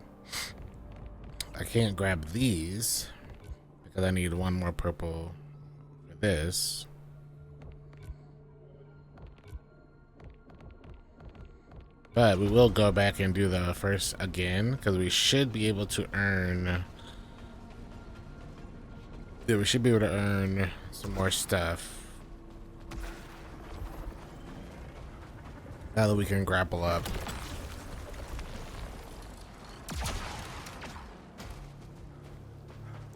I can't grab these because I need one more purple for this. But we will go back and do the first again because we should be able to earn. Yeah, we should be able to earn some more stuff. Now that we can grapple up.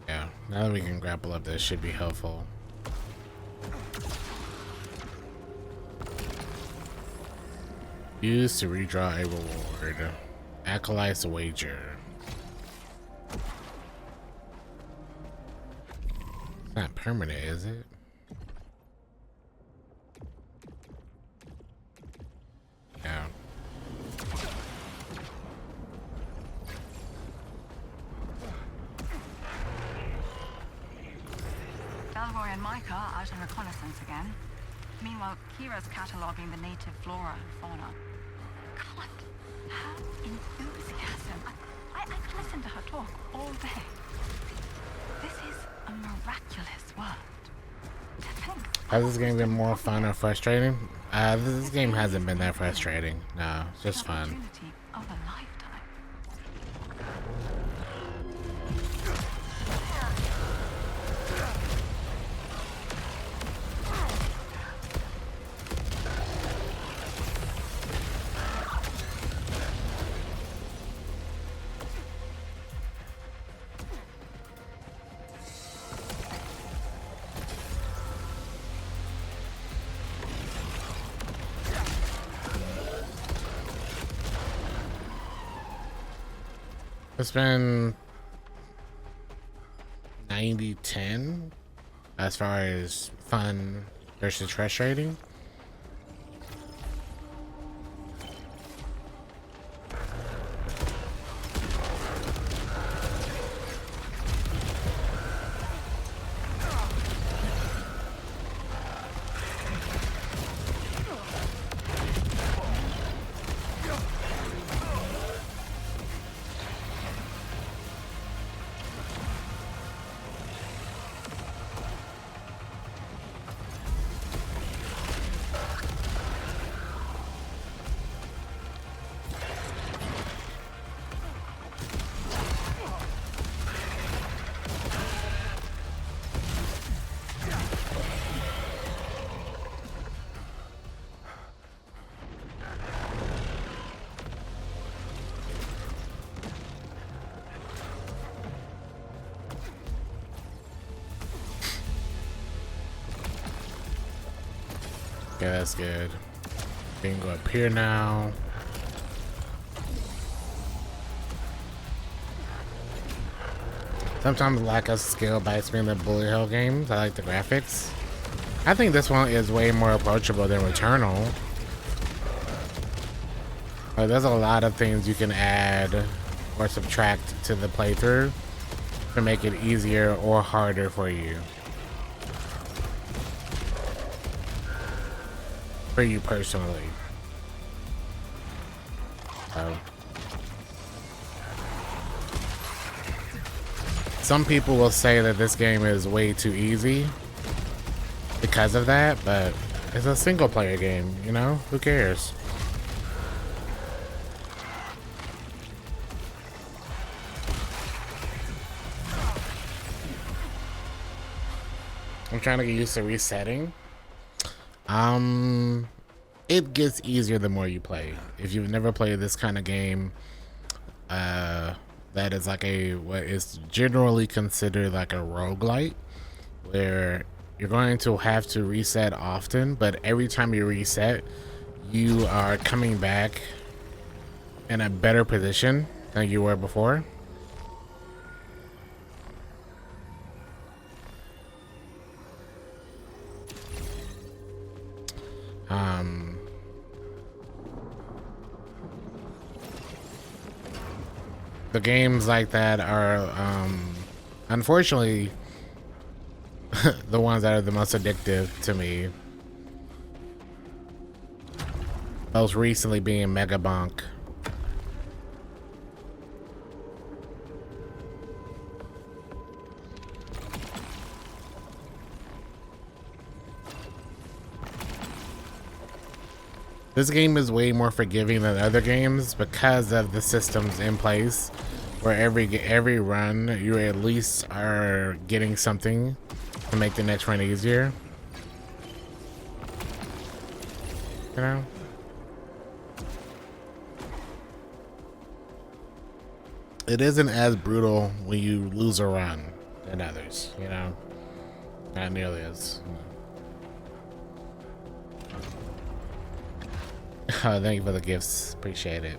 Yeah, now that we can grapple up, this should be helpful. Use to redraw a reward. Acolyte's wager. It's not permanent, is it? Yeah. Dalroy and Micah are out on reconnaissance again. Meanwhile, Kira's cataloguing the native flora and fauna. God, her enthusiasm. I could listen to her talk all day. This is a miraculous world. To think. Has this game been more fun or frustrating? This game hasn't been that frustrating. No, it's just fun. Opportunity of a lifetime. It's been 90-10 as far as fun versus frustrating. Okay, that's good. We can go up here now. Sometimes lack of skill bites me in the bullet hell games. I like the graphics. I think this one is way more approachable than Returnal. There's a lot of things you can add or subtract to the playthrough to make it easier or harder for you. For you personally. Some people will say that this game is way too easy because of that, but it's a single player game, you know? Who cares? I'm trying to get used to resetting. It gets easier the more you play. If you've never played this kind of game, that is like what is generally considered like a roguelite, where you're going to have to reset often, but every time you reset, you are coming back in a better position than you were before. The games like that are, unfortunately, the ones that are the most addictive to me. Most recently being Megabonk. This game is way more forgiving than other games because of the systems in place, where every run you at least are getting something to make the next run easier. You know? It isn't as brutal when you lose a run than others, you know? Not nearly as. Oh, thank you for the gifts. Appreciate it.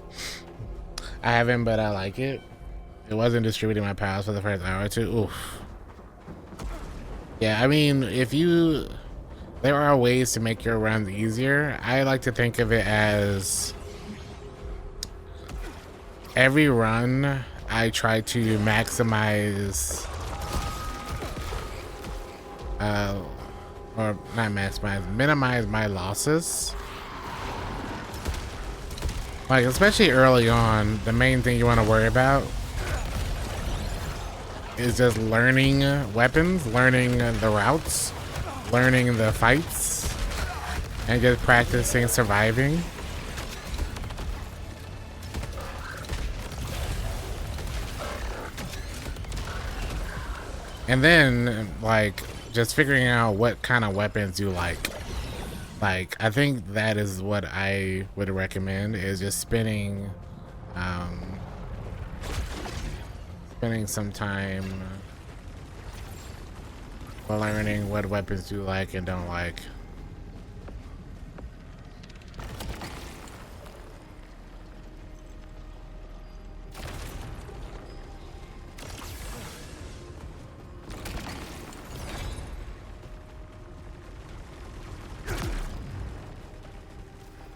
I haven't, but I like it. It wasn't distributing my pals for the first hour or two. Oof. Yeah, I mean, there are ways to make your runs easier. I like to think of it as every run I try to maximize, or not maximize, minimize my losses. Like, especially early on, the main thing you want to worry about is just learning weapons, learning the routes, learning the fights, and just practicing surviving. And then, like, just figuring out what kind of weapons you like. Like, I think that is what I would recommend, is just spending some time learning what weapons you like and don't like.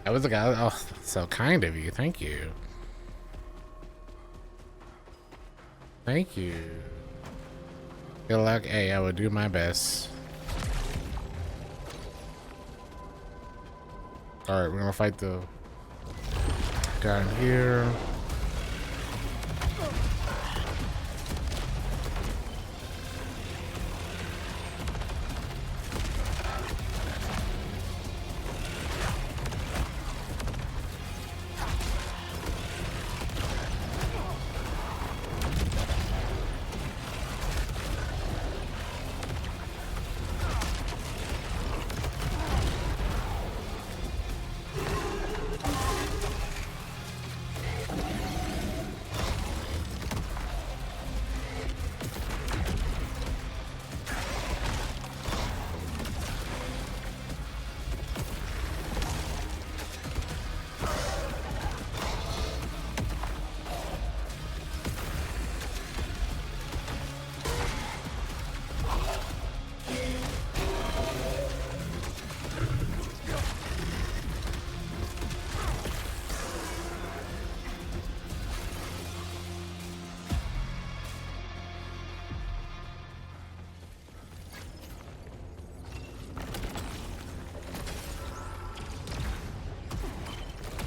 That was a guy. Oh, so kind of you. Thank you. Thank you. Good luck. Hey, I will do my best. Alright, we're gonna fight the guy in here.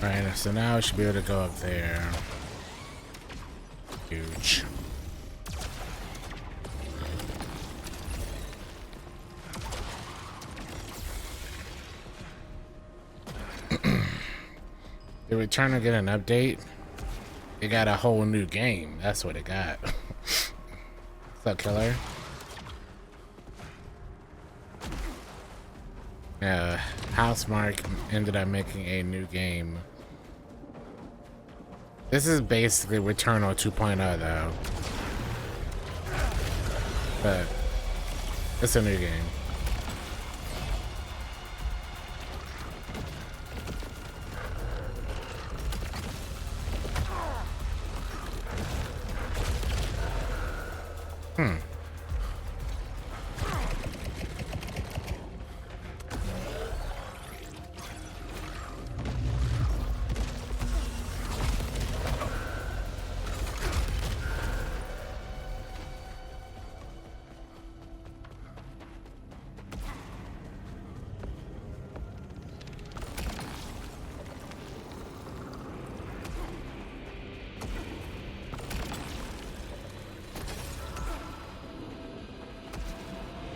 Alright, so now I should be able to go up there. Huge. Did Return to get an update? It got a whole new game. That's what it got. What's up, killer? Housemark ended up making a new game. This is basically Returnal 2.0 though. But it's a new game.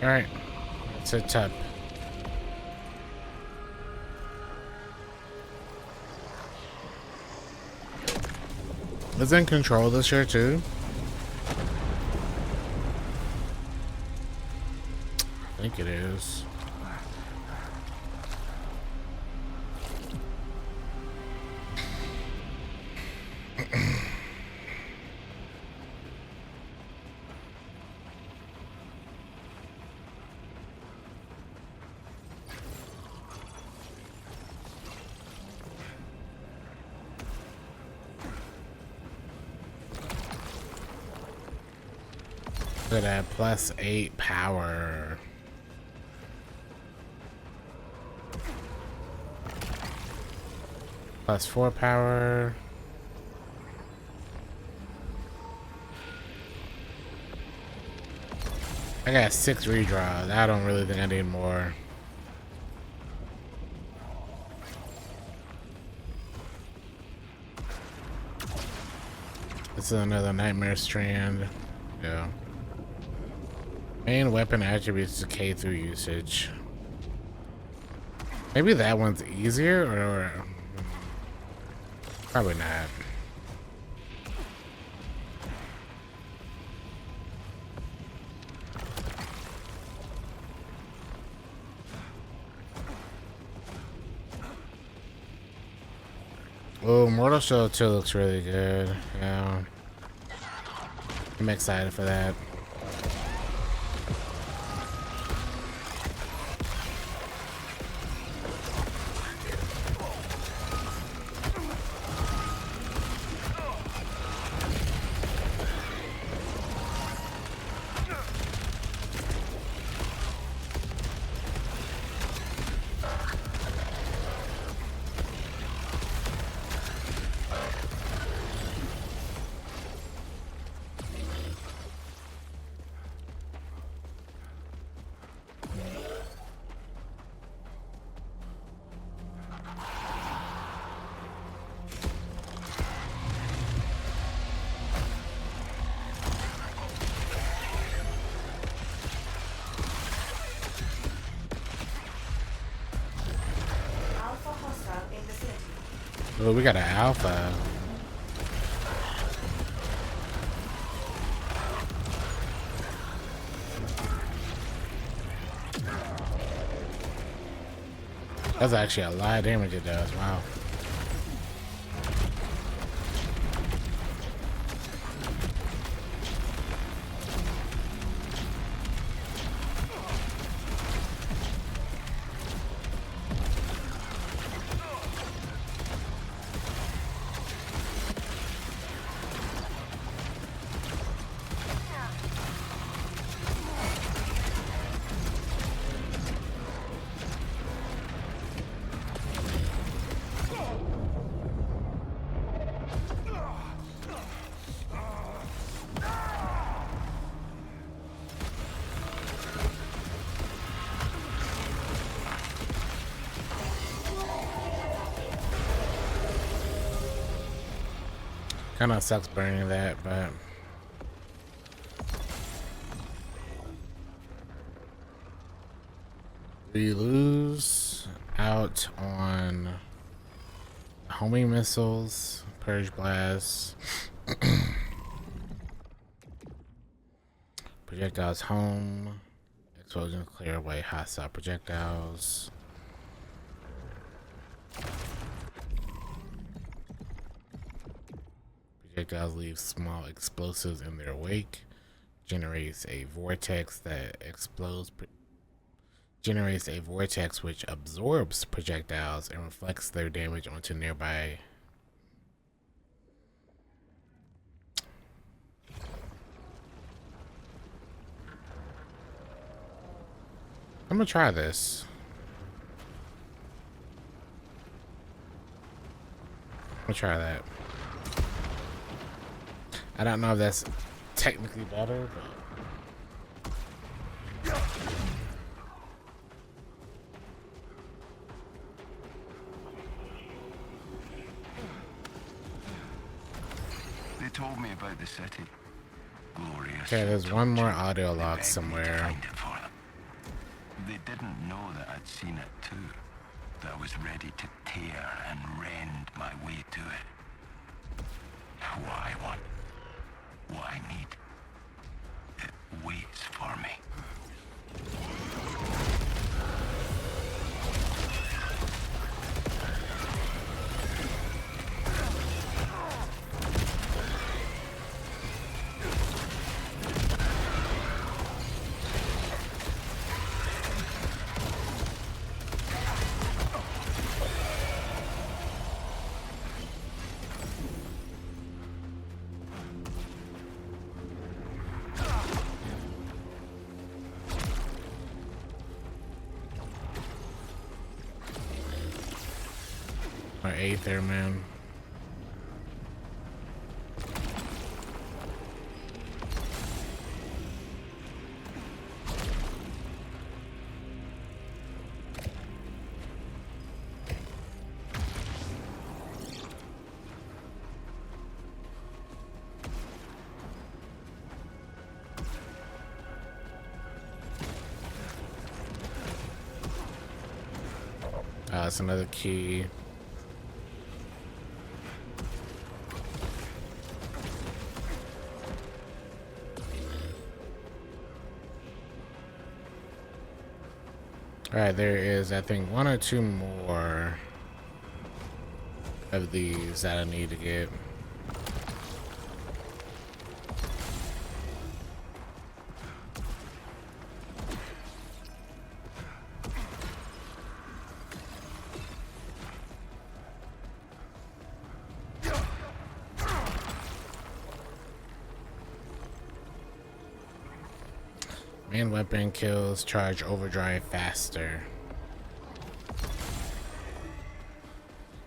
Alright, it's a tub. Isn't Control this year too? I think it is. Look at that, +8 power. +4 power. I got 6 redraws. I don't really think I need more. This is another Nightmare Strand. Yeah. Main weapon attributes decay through usage. Maybe that one's easier, or probably not. Oh, Mortal Shell 2 looks really good. Yeah, I'm excited for that. Oh, we got an alpha. That's actually a lot of damage it does. Wow. Kind of sucks burning that, but we lose out on homing missiles, purge blasts, projectiles home, explosions clear away hostile projectiles. Projectiles leave small explosives in their wake. Generates a vortex that explodes. Generates a vortex which absorbs projectiles and reflects their damage onto nearby. I'm gonna try this. I'm gonna try that. I don't know if that's technically better, but they told me about the city. Glorious. okay, there's one more audio log somewhere. They didn't know that I'd seen it too. That I was ready to tear and rend my way to it. What I want, what I need, it waits for me. Or Aether, man. That's another key. Alright, there is, I think, one or two more of these that I need to get. Main weapon kills charge overdrive faster.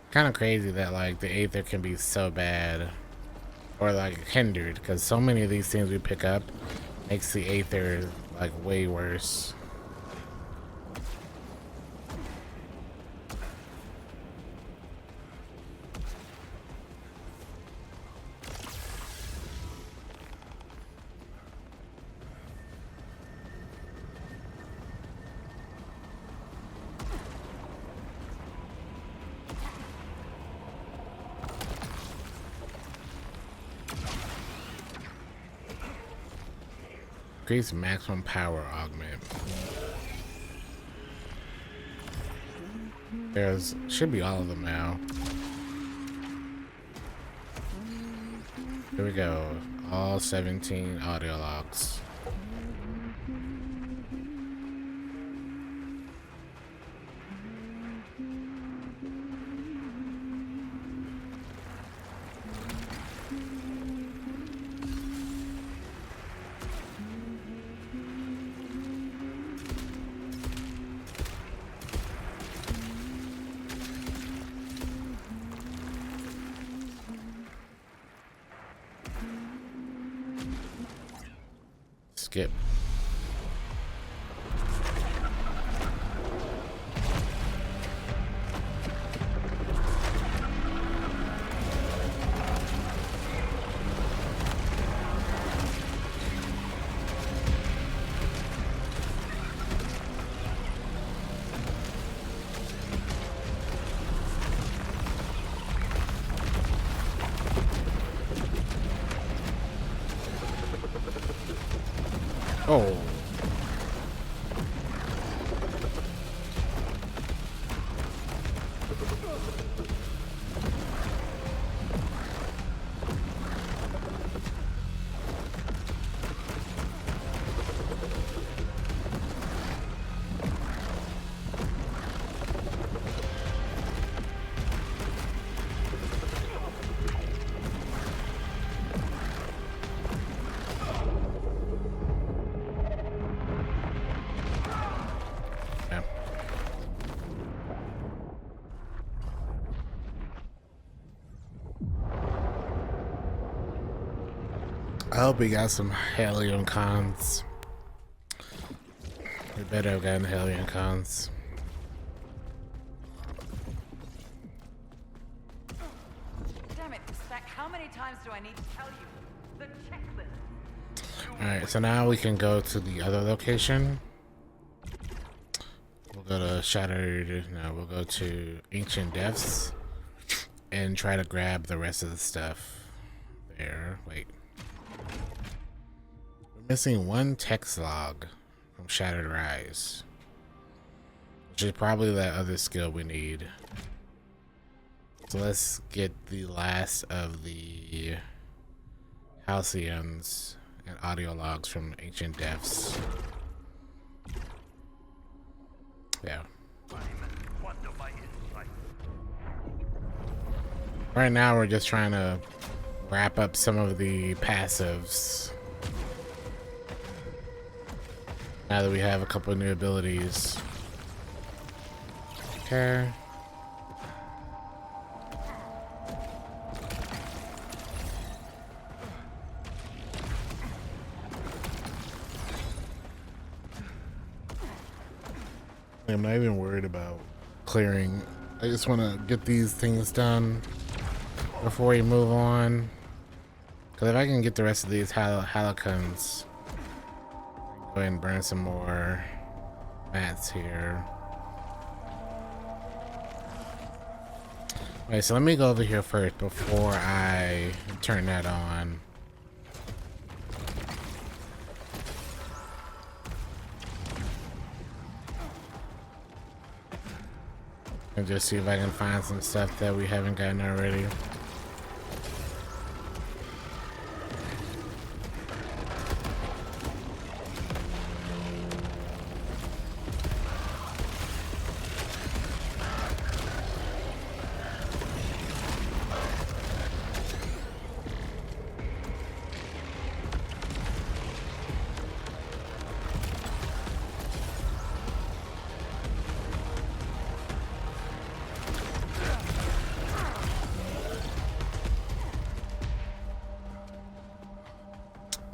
Kind of crazy that like the Aether can be so bad or like hindered, because so many of these things we pick up makes the Aether like way worse. Increase maximum power augment. There's should be all of them now. Here we go. All 17 audio logs. Skip. Oh. I hope we got some helium cons. We better have gotten helium cons. Damn it, Spec, how many times do I need to tell you? The checklist. Alright, so now we can go to the other location. We'll go to Shattered. No, we'll go to Ancient Depths and try to grab the rest of the stuff there. Wait. We're missing one text log from Shattered Rise, which is probably that other skill we need. So let's get the last of the Halcyons and audio logs from Ancient Depths. Yeah. Right now we're just trying to wrap up some of the passives. Now that we have a couple of new abilities. Okay. I'm not even worried about clearing. I just want to get these things done before we move on. Because if I can get the rest of these Halicons, go ahead and burn some more mats here. Alright, so let me go over here first before I turn that on. And just see if I can find some stuff that we haven't gotten already.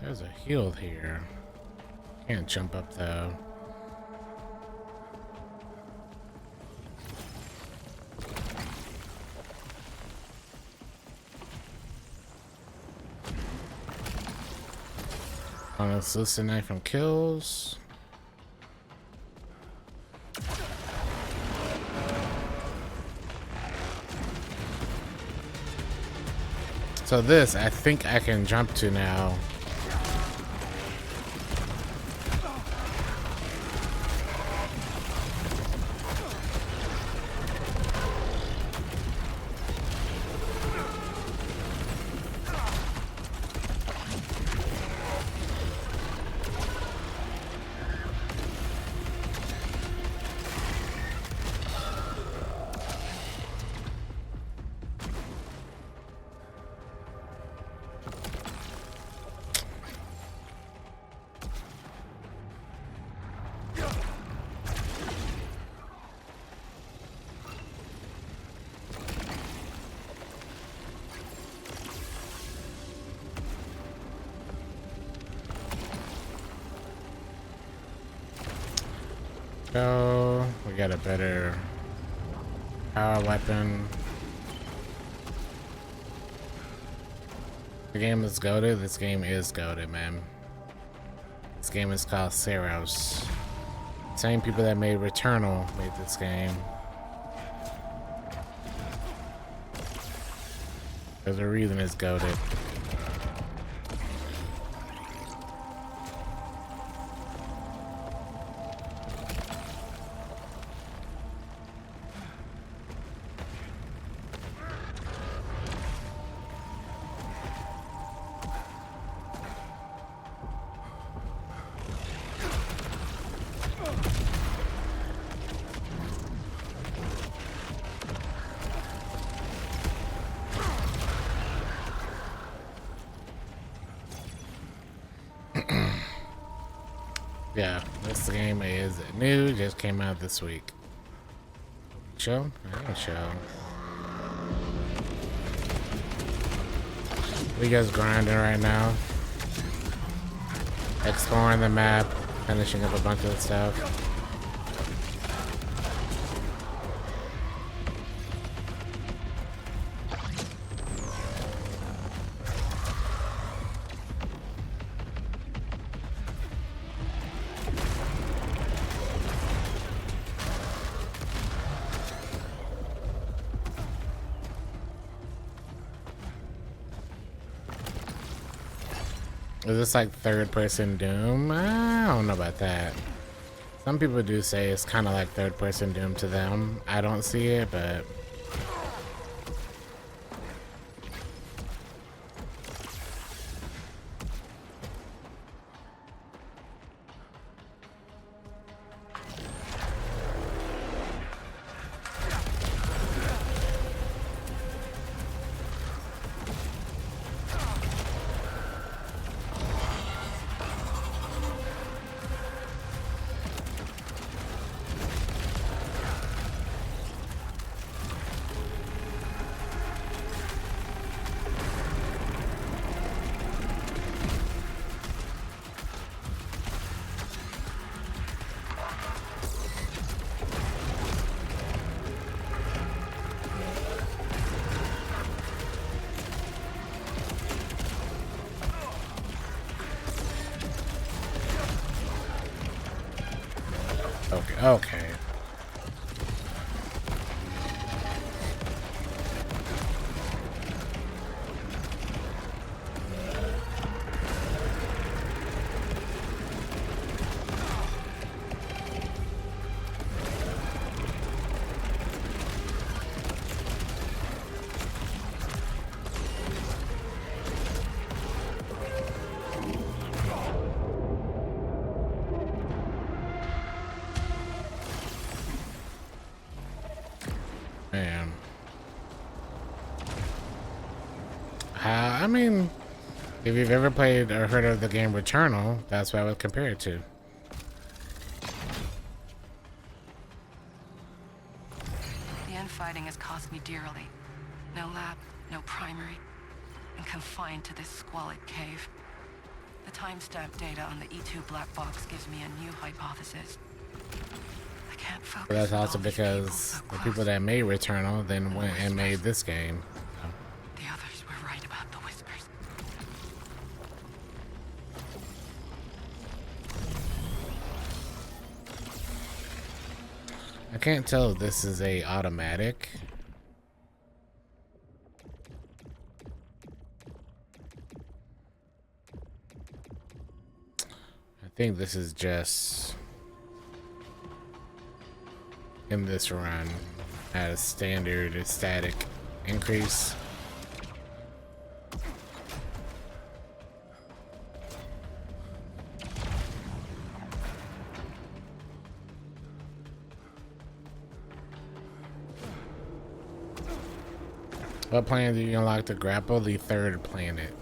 There's a heal here. Can't jump up though. Solicit knife from kills. So this, I think I can jump to now. So we got a better power weapon. The game is goated. This game is goated, man. This game is called Saros. Same people that made Returnal made this game. There's a reason it's goated. Yeah, this game is new, just came out this week. Show? I ain't show. We just grinding right now. Exploring the map, finishing up a bunch of stuff. Is this like third-person Doom? I don't know about that. Some people do say it's kind of like third-person Doom to them. I don't see it, but... Okay. Man. I mean, if you've ever played or heard of the game Returnal, that's what I would compare it to. The infighting has cost me dearly. No lab, no primary, and confined to this squalid cave. The timestamp data on the E2 black box gives me a new hypothesis. I can't focus. But that's also because the people that made Returnal then went and made this game. So. The others were right about the whispers. I can't tell if this is a automatic. I think this is just in this run at a standard static increase. What planet do you unlock to grapple? The third planet.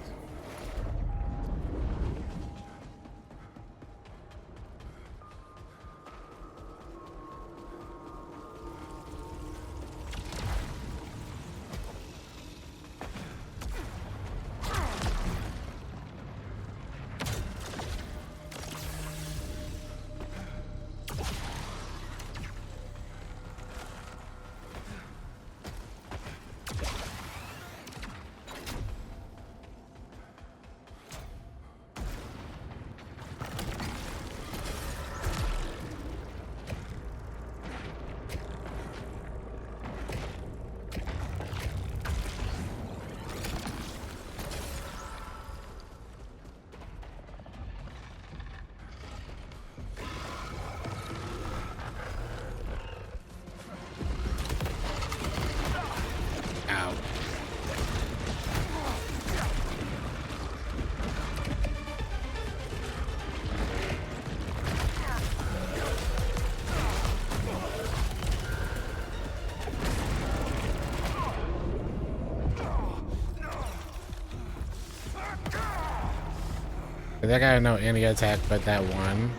That guy know any attack but that one.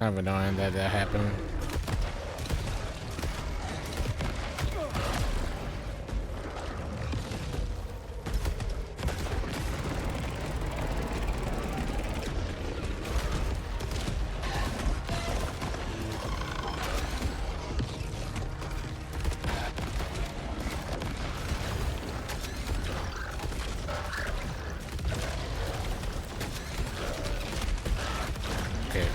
Kind of annoying that that happened. Okay.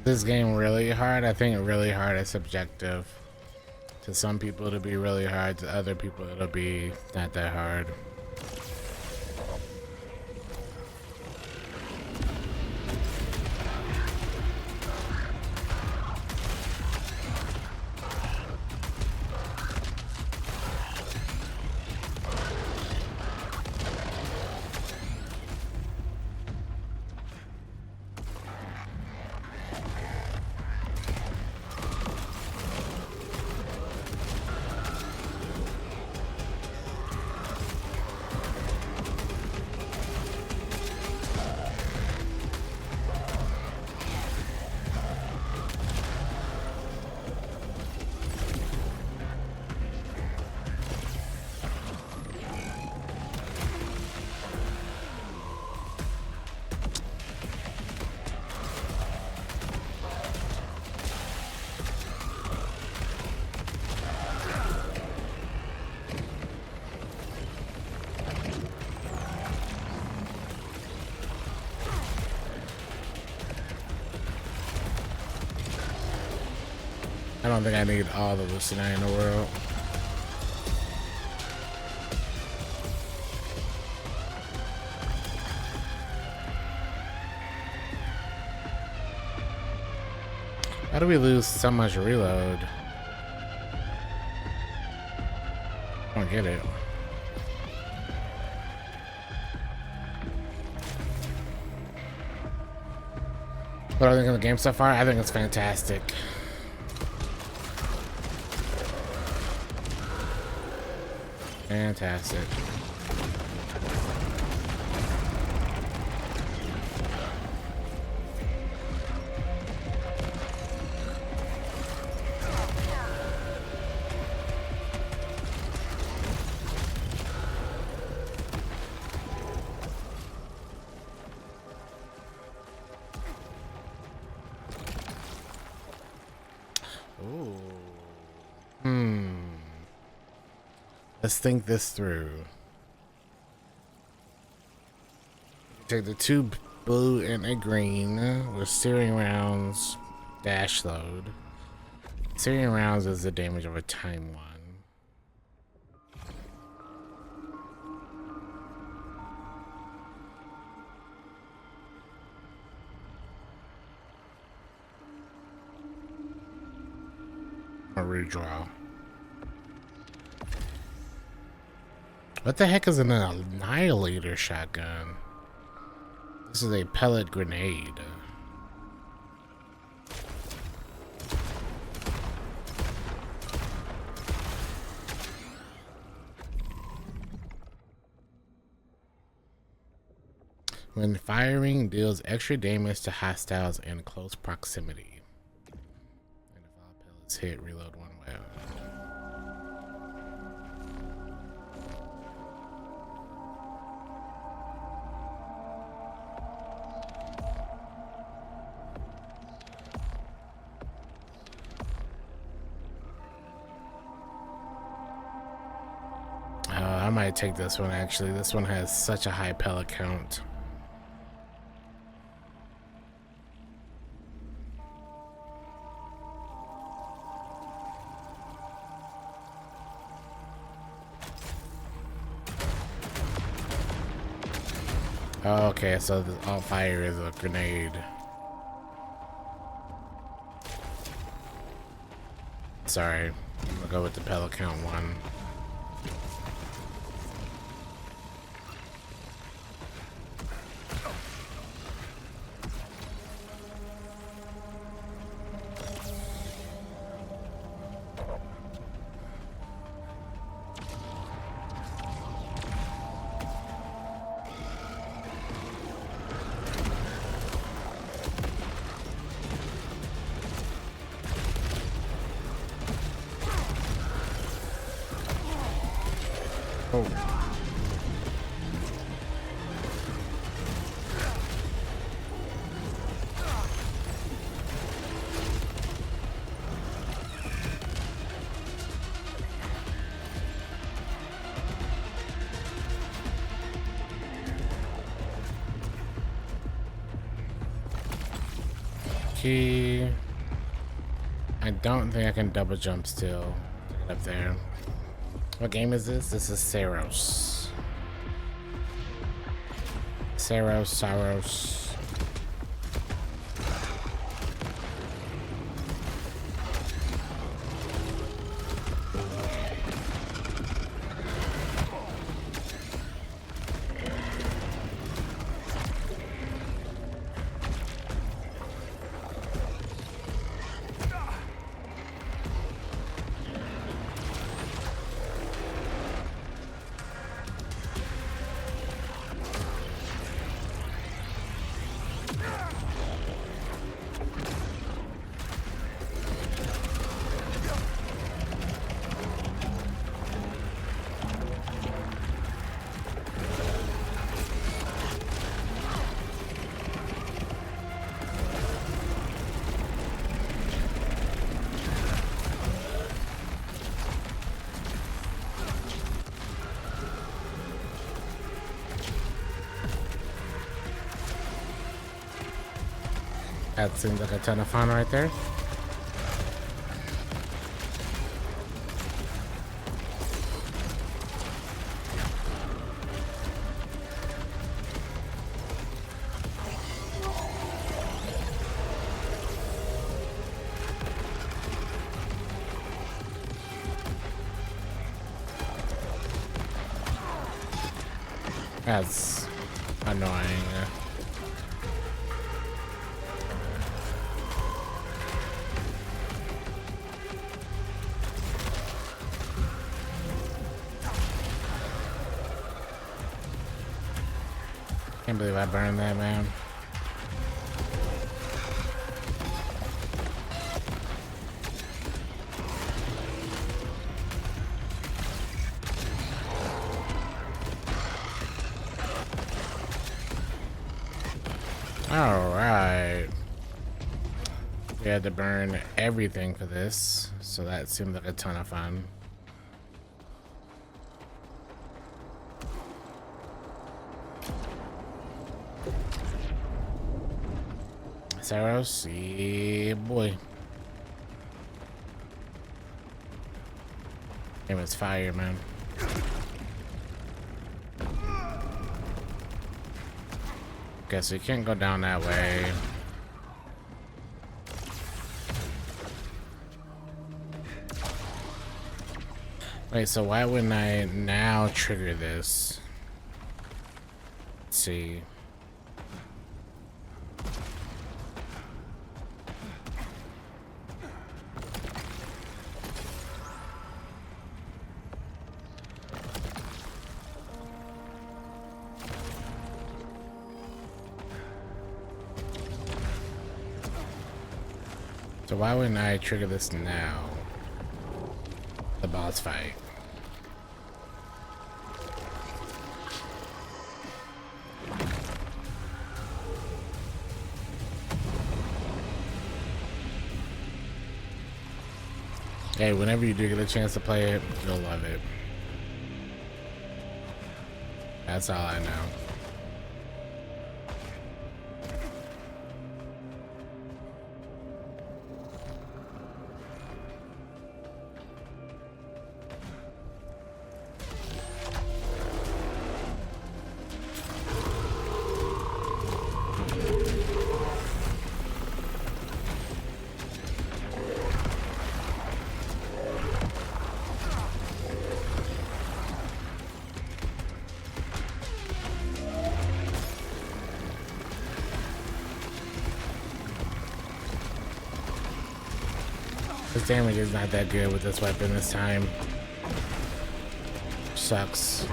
This game really hard? I think really hard is subjective. To some people it'll be really hard, to other people it'll be not that hard. I don't think I need all the Lucini in the world. How do we lose so much reload? I don't get it. What do I think of the game so far? I think it's fantastic. Fantastic. Ooh. Let's think this through. Take the two blue and a green with steering rounds dash load. Steering rounds is the damage of a time one. A redraw. What the heck is an annihilator shotgun? This is a pellet grenade. When firing, deals extra damage to hostiles in close proximity. And if all pellets hit, reload one way. I might take this one actually. This one has such a high pellet count. Oh, okay, so the all fire is a grenade. Sorry, I'm gonna go with the pellet count one. Oh. Key. I don't think I can double jump still to get up there. What game is this? This is Saros. Saros. That seems like a ton of fun right there. That's annoying. Can't believe I burned that, man. Alright. We had to burn everything for this, so that seemed like a ton of fun. Saros, yeah, boy. It was fire, man. Guess we can't go down that way. Wait, so why wouldn't I now trigger this? Let's see. So why wouldn't I trigger this now? The boss fight. Hey, whenever you do get a chance to play it, you'll love it. That's all I know. His damage is not that good with this weapon this time. Sucks.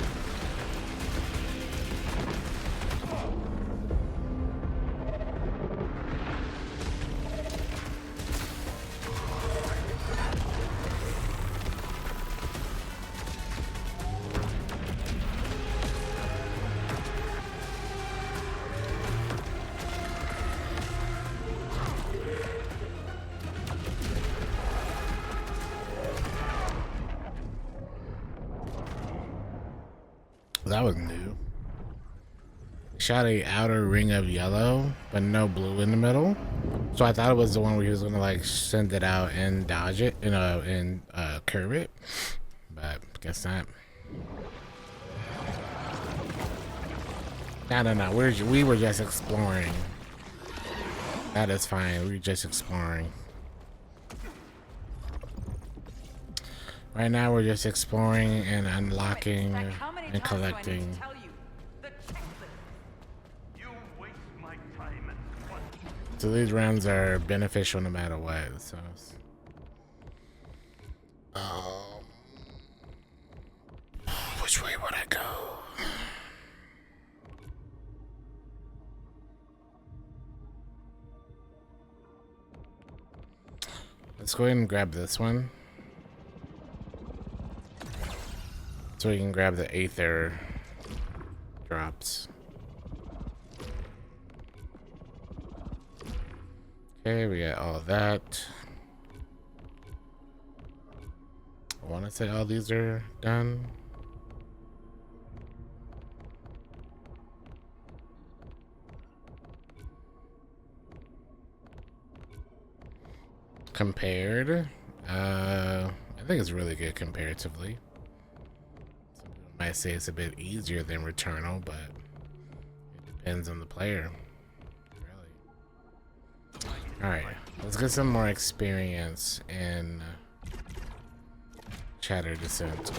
That was new. Shot a outer ring of yellow, but no blue in the middle. So I thought it was the one where he was gonna like send it out and dodge it, and curve it, but guess not. No. We were just exploring. That is fine. We were just exploring. Right now we're just exploring and unlocking and collecting. So these rounds are beneficial no matter what. So, which way would I go? Let's go ahead and grab this one. So we can grab the Aether drops. Okay, we got all of that. I want to say all these are done. Compared, I think it's really good comparatively. Some people might say it's a bit easier than Returnal, but it depends on the player. Really. Alright, let's get some more experience in Shatter Descent.